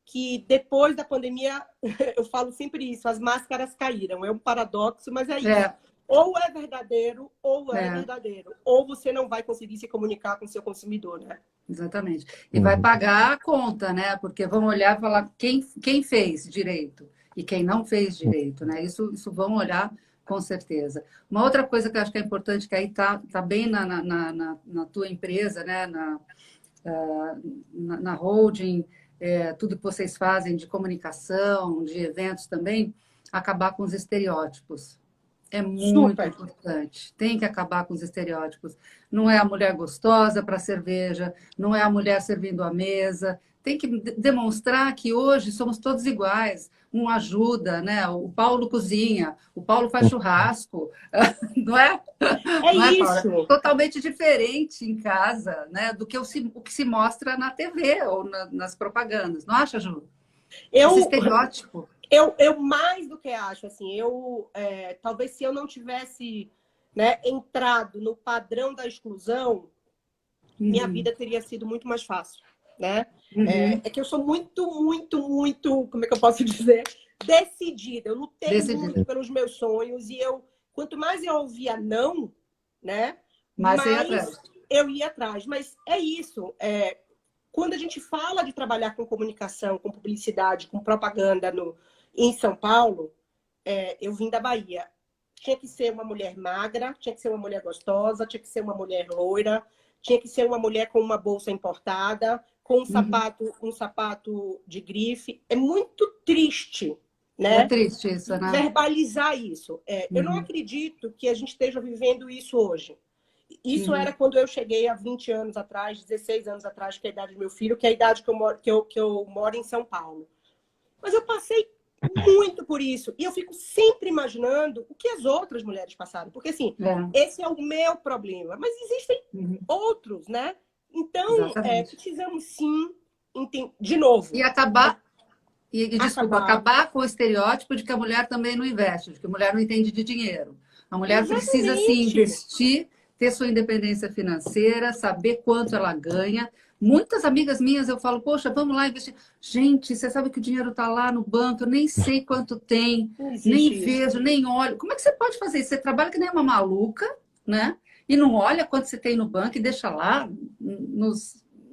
Speaker 2: que depois da pandemia, eu falo sempre isso, as máscaras caíram. É um paradoxo, mas é isso. Ou é verdadeiro, ou é verdadeiro. Ou você não vai conseguir se comunicar com o seu consumidor, né?
Speaker 1: Exatamente. E vai pagar a conta, né? Porque vão olhar e falar quem fez direito e quem não fez direito, né? Isso vão olhar com certeza. Uma outra coisa que eu acho que é importante, que aí tá bem na tua empresa, né? Na holding, tudo que vocês fazem de comunicação, de eventos também, acabar com os estereótipos. É muito importante. Tem que acabar com os estereótipos. Não é a mulher gostosa para cerveja, não é a mulher servindo a mesa. Tem que demonstrar que hoje somos todos iguais. Um ajuda, né? O Paulo cozinha, o Paulo faz churrasco, não é?
Speaker 2: É
Speaker 1: não é,
Speaker 2: isso.
Speaker 1: Paula? Totalmente diferente em casa, né? Do que o que se mostra na TV ou nas propagandas. Não acha, Ju? Esse estereótipo.
Speaker 2: Eu mais do que acho, assim, talvez se eu não tivesse, né, entrado no padrão da exclusão, minha vida teria sido muito mais fácil, né? É que eu sou muito, muito, como é que eu posso dizer? Decidida. Eu lutei muito pelos meus sonhos e quanto mais eu ouvia não, né?
Speaker 1: Mais
Speaker 2: eu ia atrás. Mas é isso. Quando a gente fala de trabalhar com comunicação, com publicidade, com propaganda em São Paulo, eu vim da Bahia. Tinha que ser uma mulher magra, tinha que ser uma mulher gostosa, tinha que ser uma mulher loira, tinha que ser uma mulher com uma bolsa importada, com um sapato de grife. É muito triste né?
Speaker 1: É triste isso, né?
Speaker 2: Verbalizar isso. Eu não acredito que a gente esteja vivendo isso hoje. Isso era quando eu cheguei há 20 anos atrás, 16 anos atrás, que é a idade do meu filho, que é a idade que eu moro em São Paulo. Mas eu passei muito por isso. E eu fico sempre imaginando o que as outras mulheres passaram. Porque, assim, esse é o meu problema. Mas existem outros, né? Então, precisamos sim, de novo.
Speaker 1: E desculpa, acabar com o estereótipo de que a mulher também não investe, de que a mulher não entende de dinheiro. A mulher precisa sim investir, ter sua independência financeira, saber quanto ela ganha. Muitas amigas minhas eu falo, poxa, vamos lá investir. Gente, você sabe que o dinheiro está lá no banco, eu nem sei quanto tem, nem vejo, nem olho. Como é que você pode fazer isso? Você trabalha que nem uma maluca, né? E não olha quanto você tem no banco e deixa lá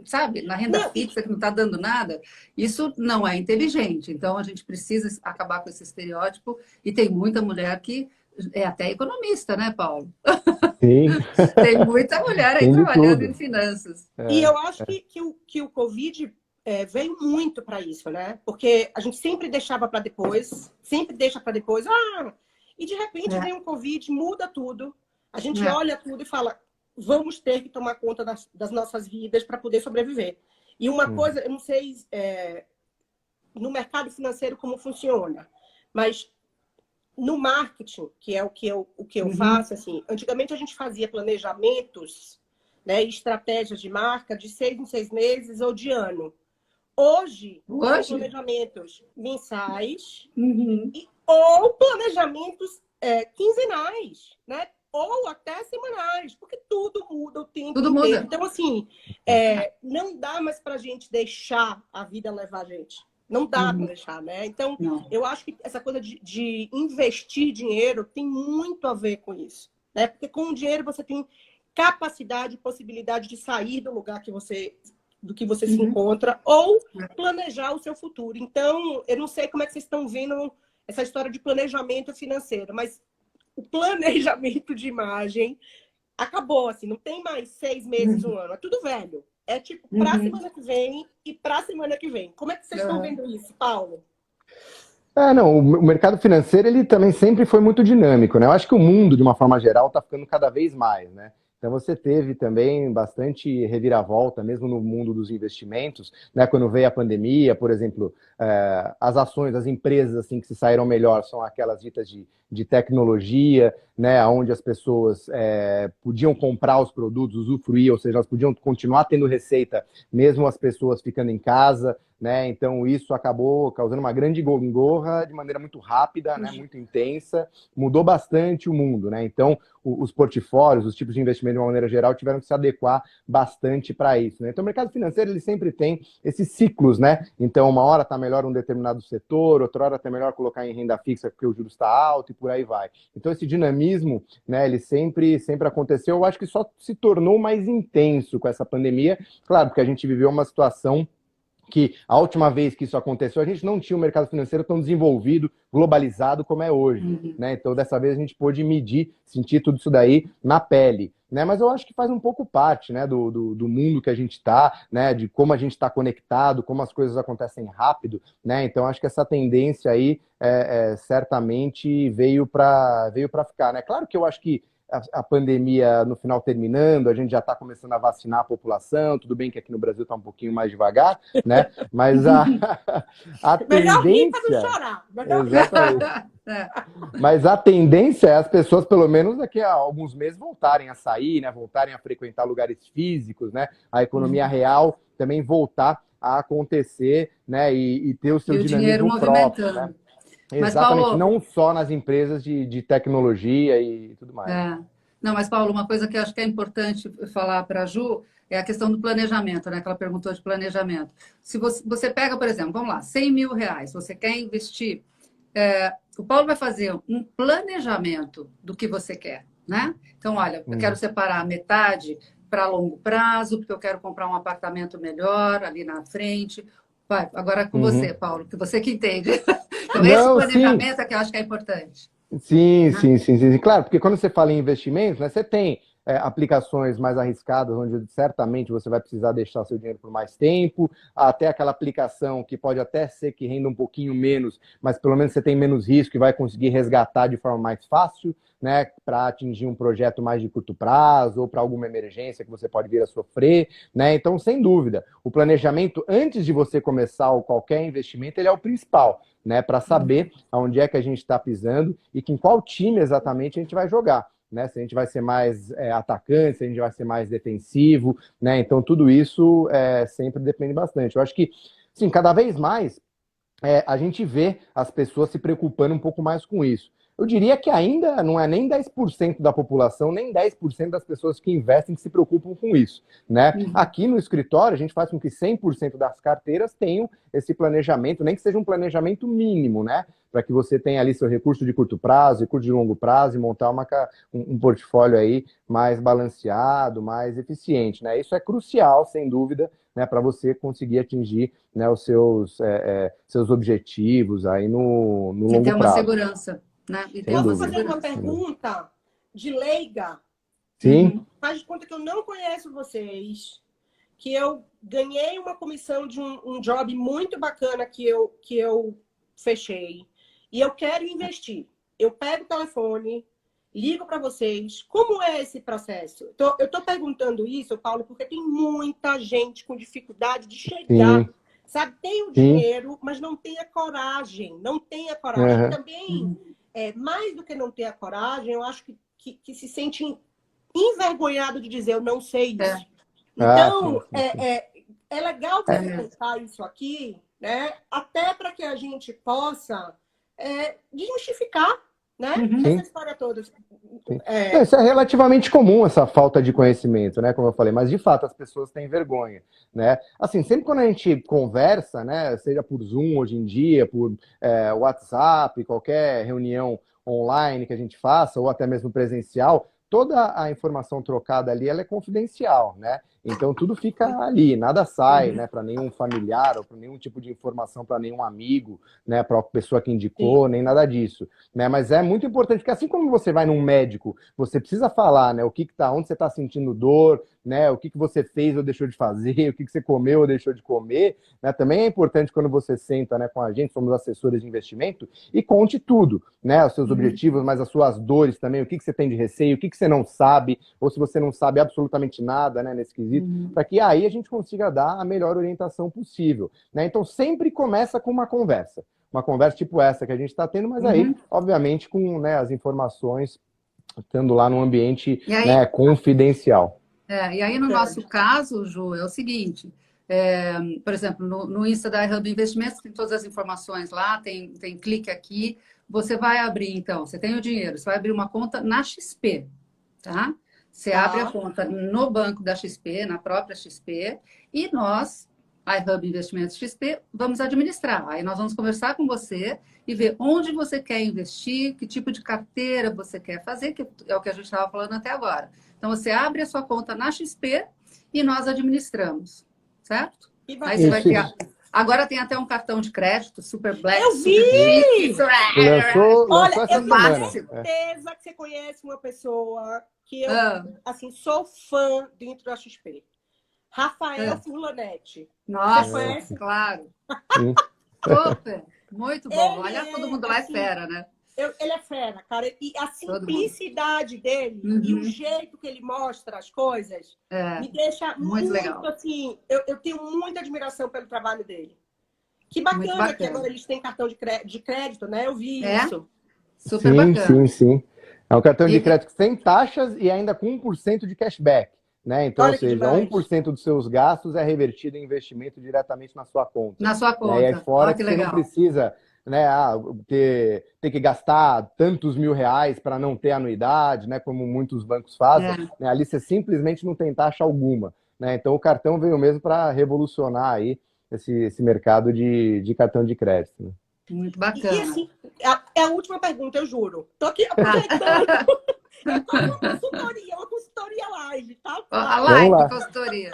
Speaker 1: sabe, na renda fixa que não está dando nada. Isso não é inteligente. Então, a gente precisa acabar com esse estereótipo. E tem muita mulher que é até economista, né, Paulo?
Speaker 4: Sim.
Speaker 1: Tem muita mulher aí trabalhando em finanças.
Speaker 2: E eu acho que o Covid veio muito para isso, né? Porque a gente sempre deixava para depois, sempre deixa para depois. E de repente vem um Covid, muda tudo. A gente olha tudo e fala, vamos ter que tomar conta das nossas vidas para poder sobreviver. E uma coisa, eu não sei no mercado financeiro como funciona, mas no marketing, que é o que eu faço, assim, antigamente a gente fazia planejamentos, né, estratégias de marca de 6 em 6 meses ou de ano. Hoje? São planejamentos mensais ou planejamentos quinzenais, né? Ou até semanais, porque tudo muda o tempo inteiro. Muda. Então, assim, não dá mais para a gente deixar a vida levar a gente. Não dá para deixar, né? Então, eu acho que essa coisa de investir dinheiro tem muito a ver com isso, né? Porque com o dinheiro você tem capacidade, possibilidade de sair do lugar que você se encontra ou planejar o seu futuro. Então, eu não sei como é que vocês estão vendo essa história de planejamento financeiro, mas o planejamento de imagem acabou, assim, não tem mais 6 meses, um ano, é tudo velho. É tipo, para a semana que vem e para a semana que vem. Como é que vocês estão vendo isso, Paulo?
Speaker 4: Não, o mercado financeiro, ele também sempre foi muito dinâmico, né? Eu acho que o mundo, de uma forma geral, está ficando cada vez mais, né? Então você teve também bastante reviravolta, mesmo no mundo dos investimentos, né? Quando veio a pandemia, por exemplo, as ações, as empresas assim que se saíram melhor são aquelas ditas de tecnologia, né? Onde as pessoas podiam comprar os produtos, usufruir, ou seja, elas podiam continuar tendo receita, mesmo as pessoas ficando em casa, né? Então isso acabou causando uma grande gangorra de maneira muito rápida, né? Muito intensa, mudou bastante o mundo, né? Então os portfólios, os tipos de investimento de uma maneira geral tiveram que se adequar bastante para isso, né? Então o mercado financeiro ele sempre tem esses ciclos, né? Então uma hora está melhor um determinado setor, outra hora está melhor colocar em renda fixa porque o juros está alto e por aí vai. Então esse dinamismo, né? Ele sempre aconteceu. Eu acho que só se tornou mais intenso com essa pandemia, claro, porque a gente viveu uma situação que a última vez que isso aconteceu, a gente não tinha um mercado financeiro tão desenvolvido, globalizado como é hoje, né? Então, dessa vez, a gente pôde medir, sentir tudo isso daí na pele, né? Mas eu acho que faz um pouco parte, né, do mundo que a gente está, né, de como a gente está conectado, como as coisas acontecem rápido, né? Então, acho que essa tendência aí certamente veio para ficar, né? Claro que eu acho que a pandemia no final terminando, a gente já está começando a vacinar a população, tudo bem que aqui no Brasil está um pouquinho mais devagar, né? Mas a
Speaker 2: melhor
Speaker 4: tendência...
Speaker 2: rir para não chorar.
Speaker 4: Exatamente. Mas a tendência é as pessoas, pelo menos daqui a alguns meses, voltarem a sair, né? Voltarem a frequentar lugares físicos, né? A economia real também voltar a acontecer, né? E ter o seu dinamismo próprio, né?
Speaker 1: Mas,
Speaker 4: exatamente,
Speaker 1: Paulo,
Speaker 4: não só nas empresas de tecnologia e tudo mais.
Speaker 1: Não, mas, Paulo, uma coisa que eu acho que é importante falar para a Ju é a questão do planejamento, né? Que ela perguntou de planejamento. Se você pega, por exemplo, vamos lá, R$ 100.000, você quer investir, o Paulo vai fazer um planejamento do que você quer, né? Então, olha, eu quero separar metade para longo prazo, porque eu quero comprar um apartamento melhor ali na frente. Vai, agora com você, Paulo, que você que entende. Então, esse planejamento é que eu acho que é importante.
Speaker 4: Sim. Claro, porque quando você fala em investimentos, né, você tem aplicações mais arriscadas, onde certamente você vai precisar deixar seu dinheiro por mais tempo, até aquela aplicação que pode até ser que renda um pouquinho menos, mas pelo menos você tem menos risco e vai conseguir resgatar de forma mais fácil, né, para atingir um projeto mais de curto prazo ou para alguma emergência que você pode vir a sofrer, né? Então, sem dúvida, o planejamento antes de você começar qualquer investimento, ele é o principal, né, para saber aonde é que a gente está pisando e que em qual time exatamente a gente vai jogar. Né, se a gente vai ser mais atacante, se a gente vai ser mais defensivo, né? Então tudo isso sempre depende bastante. Eu acho que, sim, cada vez mais a gente vê as pessoas se preocupando um pouco mais com isso. Eu diria que ainda não é nem 10% da população, nem 10% das pessoas que investem que se preocupam com isso, né? Aqui no escritório, a gente faz com que 100% das carteiras tenham esse planejamento, nem que seja um planejamento mínimo, né? Para que você tenha ali seu recurso de curto prazo, recurso de longo prazo e montar um portfólio aí mais balanceado, mais eficiente, né? Isso é crucial, sem dúvida, né, para você conseguir atingir, né, os seus objetivos aí no longo prazo.
Speaker 1: E ter uma segurança, né? E ter
Speaker 2: Posso fazer uma pergunta de leiga?
Speaker 4: Sim.
Speaker 2: Faz de conta que eu não conheço vocês, que eu ganhei uma comissão de um job muito bacana que eu fechei. E eu quero investir. Eu pego o telefone, ligo para vocês. Como é esse processo? Eu estou perguntando isso, Paulo, porque tem muita gente com dificuldade de chegar. Sim. Sabe? Tem o dinheiro, mas não tem a coragem. Não tem a coragem. Também, mais do que não ter a coragem, eu acho que se sente envergonhado de dizer eu não sei isso. Então, é legal você contar isso aqui, né? Até para que a gente possa desmistificar, né? Essa história toda.
Speaker 4: Isso é relativamente comum, essa falta de conhecimento, né? Como eu falei, mas de fato as pessoas têm vergonha, né? Assim, sempre quando a gente conversa, né? Seja por Zoom hoje em dia, por WhatsApp, qualquer reunião online que a gente faça, ou até mesmo presencial, toda a informação trocada ali ela é confidencial, né? Então tudo fica ali, nada sai, né, para nenhum familiar ou para nenhum tipo de informação para nenhum amigo, né, para a pessoa que indicou, nem nada disso, né? Mas é muito importante porque assim como você vai num médico, você precisa falar, né, onde você está sentindo dor, né, o que você fez ou deixou de fazer, o que você comeu ou deixou de comer, né? Também é importante quando você senta, né, com a gente, somos assessores de investimento e conte tudo, né, os seus objetivos, mas as suas dores também, o que você tem de receio, o que você não sabe, ou se você não sabe absolutamente nada, né, nesse quesito, para que aí a gente consiga dar a melhor orientação possível, né? Então sempre começa com uma conversa tipo essa que a gente está tendo, mas aí, obviamente, com, né, as informações estando lá num ambiente, né, confidencial.
Speaker 1: E aí, no nosso caso, Ju, é o seguinte, por exemplo, no Insta da iHub Investimentos tem todas as informações lá, tem clique aqui, você vai abrir, então, você tem o dinheiro, você vai abrir uma conta na XP, tá? Você abre a conta no banco da XP, na própria XP, e nós, iHub Investimentos XP, vamos administrar. Aí nós vamos conversar com você e ver onde você quer investir, que tipo de carteira você quer fazer, que é o que a gente estava falando até agora. Então, você abre a sua conta na XP e nós administramos, certo? Aí você vai criar... Agora tem até um cartão de crédito, Super Black,
Speaker 2: eu
Speaker 1: Super Chique.
Speaker 2: Olha, eu tenho
Speaker 1: semana.
Speaker 2: certeza que você conhece uma pessoa que eu, assim, sou fã dentro da XP. Rafael Furlanetti.
Speaker 1: Nossa,
Speaker 2: você conhece?
Speaker 1: Claro. Super, muito bom. Aliás, todo mundo lá é fera, né?
Speaker 2: Ele é fera, cara. E a simplicidade dele e o jeito que ele mostra as coisas me deixa muito legal. Assim, eu tenho muita admiração pelo trabalho dele. Que bacana que agora eles têm cartão de crédito, né? Eu vi isso.
Speaker 1: Super bacana.
Speaker 4: Sim. É um cartão de crédito sem taxas e ainda com 1% de cashback, né? Então, ou seja, 1% dos seus gastos é revertido em investimento diretamente na sua conta.
Speaker 1: Na sua conta.
Speaker 4: E aí fora que você não precisa, né, ter que gastar tantos R$1.000 para não ter anuidade, né, como muitos bancos fazem. Né? Ali você simplesmente não tem taxa alguma, né? Então o cartão veio mesmo para revolucionar aí esse mercado de cartão de crédito. Né?
Speaker 1: Muito bacana.
Speaker 2: E assim, é a última pergunta, eu juro. Tô aqui aproveitando. uma consultoria live, tá?
Speaker 1: A live, consultoria.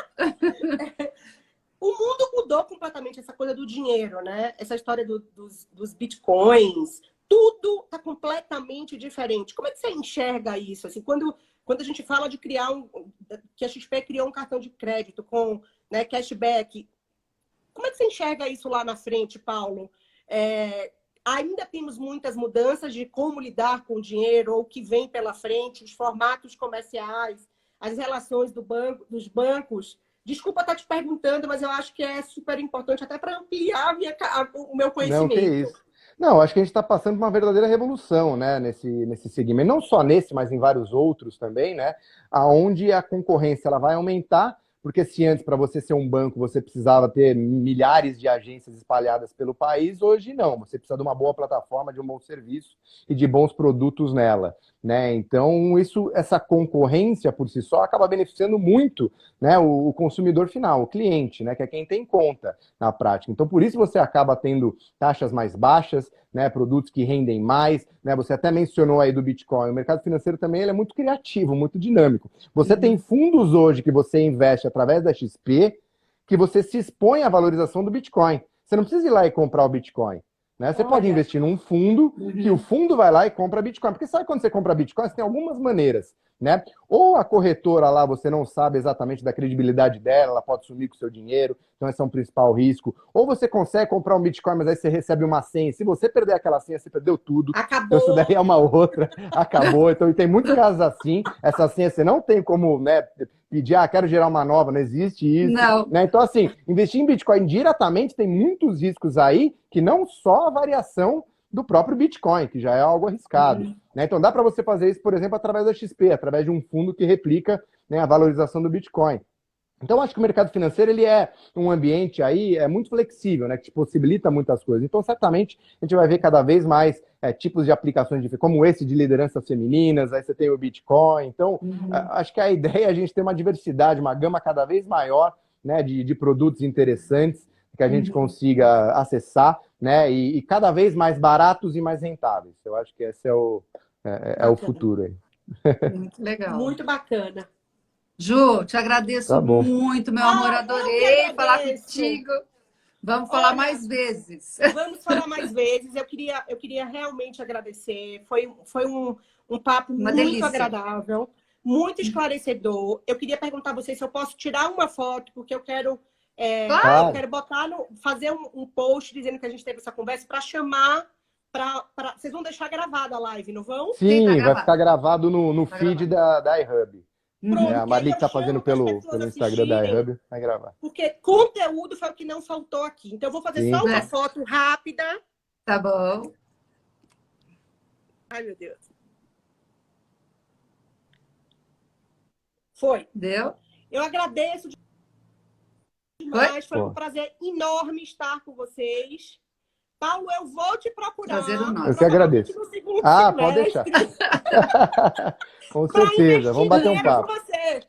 Speaker 2: O mundo mudou completamente, essa coisa do dinheiro, né? Essa história dos bitcoins. Tudo tá completamente diferente. Como é que você enxerga isso? Assim, quando Quando a gente fala de criar que a XP criou um cartão de crédito com, né, cashback, como é que você enxerga isso lá na frente, Paulo? Ainda temos muitas mudanças de como lidar com o dinheiro, ou o que vem pela frente, os formatos comerciais, as relações dos bancos. Desculpa estar te perguntando, mas eu acho que é super importante até para ampliar o meu conhecimento.
Speaker 4: Não, que isso. Não, acho que a gente está passando por uma verdadeira revolução, né, nesse segmento. Não só nesse, mas em vários outros também, né? Aonde a concorrência ela vai aumentar, porque se antes, para você ser um banco, você precisava ter milhares de agências espalhadas pelo país, hoje não. Você precisa de uma boa plataforma, de um bom serviço e de bons produtos nela, né? Então, essa concorrência por si só acaba beneficiando muito, né, o consumidor final, o cliente, né, que é quem tem conta na prática. Então, por isso você acaba tendo taxas mais baixas, né, produtos que rendem mais, né? Você até mencionou aí do Bitcoin. O mercado financeiro também ele é muito criativo, muito dinâmico. Você tem fundos hoje que você investe através da XP, que você se expõe à valorização do Bitcoin. Você não precisa ir lá e comprar o Bitcoin, né? Você pode investir num fundo, que o fundo vai lá e compra Bitcoin. Porque sabe quando você compra Bitcoin, você tem algumas maneiras, né? Ou a corretora lá, você não sabe exatamente da credibilidade dela, ela pode sumir com o seu dinheiro, então esse é um principal risco. Ou você consegue comprar um Bitcoin, mas aí você recebe uma senha. Se você perder aquela senha, você perdeu tudo.
Speaker 2: Acabou.
Speaker 4: Então isso daí é uma outra. Acabou. Então tem muitos casos assim. Essa senha você não tem como, né, pedir, quero gerar uma nova, não existe isso.
Speaker 1: Não.
Speaker 4: Né? Então, assim, investir em Bitcoin diretamente tem muitos riscos aí, que não só a variação do próprio Bitcoin, que já é algo arriscado. Né? Então dá para você fazer isso, por exemplo, através da XP, através de um fundo que replica, né, a valorização do Bitcoin. Então acho que o mercado financeiro ele é um ambiente aí muito flexível, né, que te possibilita muitas coisas. Então certamente a gente vai ver cada vez mais tipos de aplicações como esse de lideranças femininas, aí você tem o Bitcoin. Então acho que a ideia é a gente ter uma diversidade, uma gama cada vez maior, né, de produtos interessantes que a gente consiga acessar, né, e cada vez mais baratos e mais rentáveis. Eu acho que esse é o futuro aí.
Speaker 1: Muito legal.
Speaker 2: Muito bacana.
Speaker 1: Ju, te agradeço
Speaker 4: Tá bom.
Speaker 1: muito, meu amor.
Speaker 2: eu
Speaker 1: Adorei
Speaker 2: que
Speaker 1: falar
Speaker 2: agradeço.
Speaker 1: contigo. Vamos falar mais vezes.
Speaker 2: Vamos falar mais vezes. Eu queria realmente agradecer. Foi um papo
Speaker 1: Uma
Speaker 2: muito
Speaker 1: delícia.
Speaker 2: agradável, muito esclarecedor. Eu queria perguntar a vocês se eu posso tirar uma foto, porque eu quero,
Speaker 1: Claro.
Speaker 2: eu quero fazer um post dizendo que a gente teve essa conversa para chamar. Vocês vão deixar gravada a live, não vão?
Speaker 4: Sim,
Speaker 1: tá
Speaker 4: vai
Speaker 1: gravado.
Speaker 4: ficar gravado no
Speaker 1: Tá
Speaker 4: feed da iHub.
Speaker 2: Pronto,
Speaker 4: A Marli que está
Speaker 2: eu chamo
Speaker 4: fazendo
Speaker 2: pras
Speaker 4: pelo
Speaker 2: pessoas
Speaker 4: Instagram da
Speaker 2: assistirem,
Speaker 4: iHub, vai gravar.
Speaker 2: porque conteúdo foi o que não faltou aqui. Então, eu vou fazer
Speaker 4: Sim.
Speaker 2: só uma foto rápida.
Speaker 1: Tá bom.
Speaker 2: Ai, meu Deus. Foi.
Speaker 1: Deu?
Speaker 2: Eu agradeço demais. Foi um prazer enorme estar com vocês. Paulo, eu vou te procurar.
Speaker 1: Prazer é nosso.
Speaker 4: Eu que agradeço.
Speaker 2: No segundo
Speaker 4: Pode
Speaker 2: semestre,
Speaker 4: deixar. Com
Speaker 2: pra
Speaker 4: certeza, vamos bater um
Speaker 2: investir dinheiro
Speaker 4: papo.
Speaker 2: com você.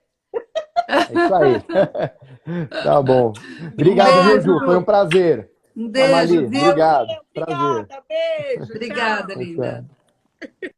Speaker 4: É isso aí. Tá bom. Obrigado,
Speaker 1: beijo,
Speaker 4: Ju. Foi um prazer.
Speaker 1: Um beijo,
Speaker 4: Marli,
Speaker 1: viu?
Speaker 4: obrigado. Prazer.
Speaker 2: Obrigada, beijo.
Speaker 1: Obrigada,
Speaker 2: tchau.
Speaker 1: linda.
Speaker 4: Tchau.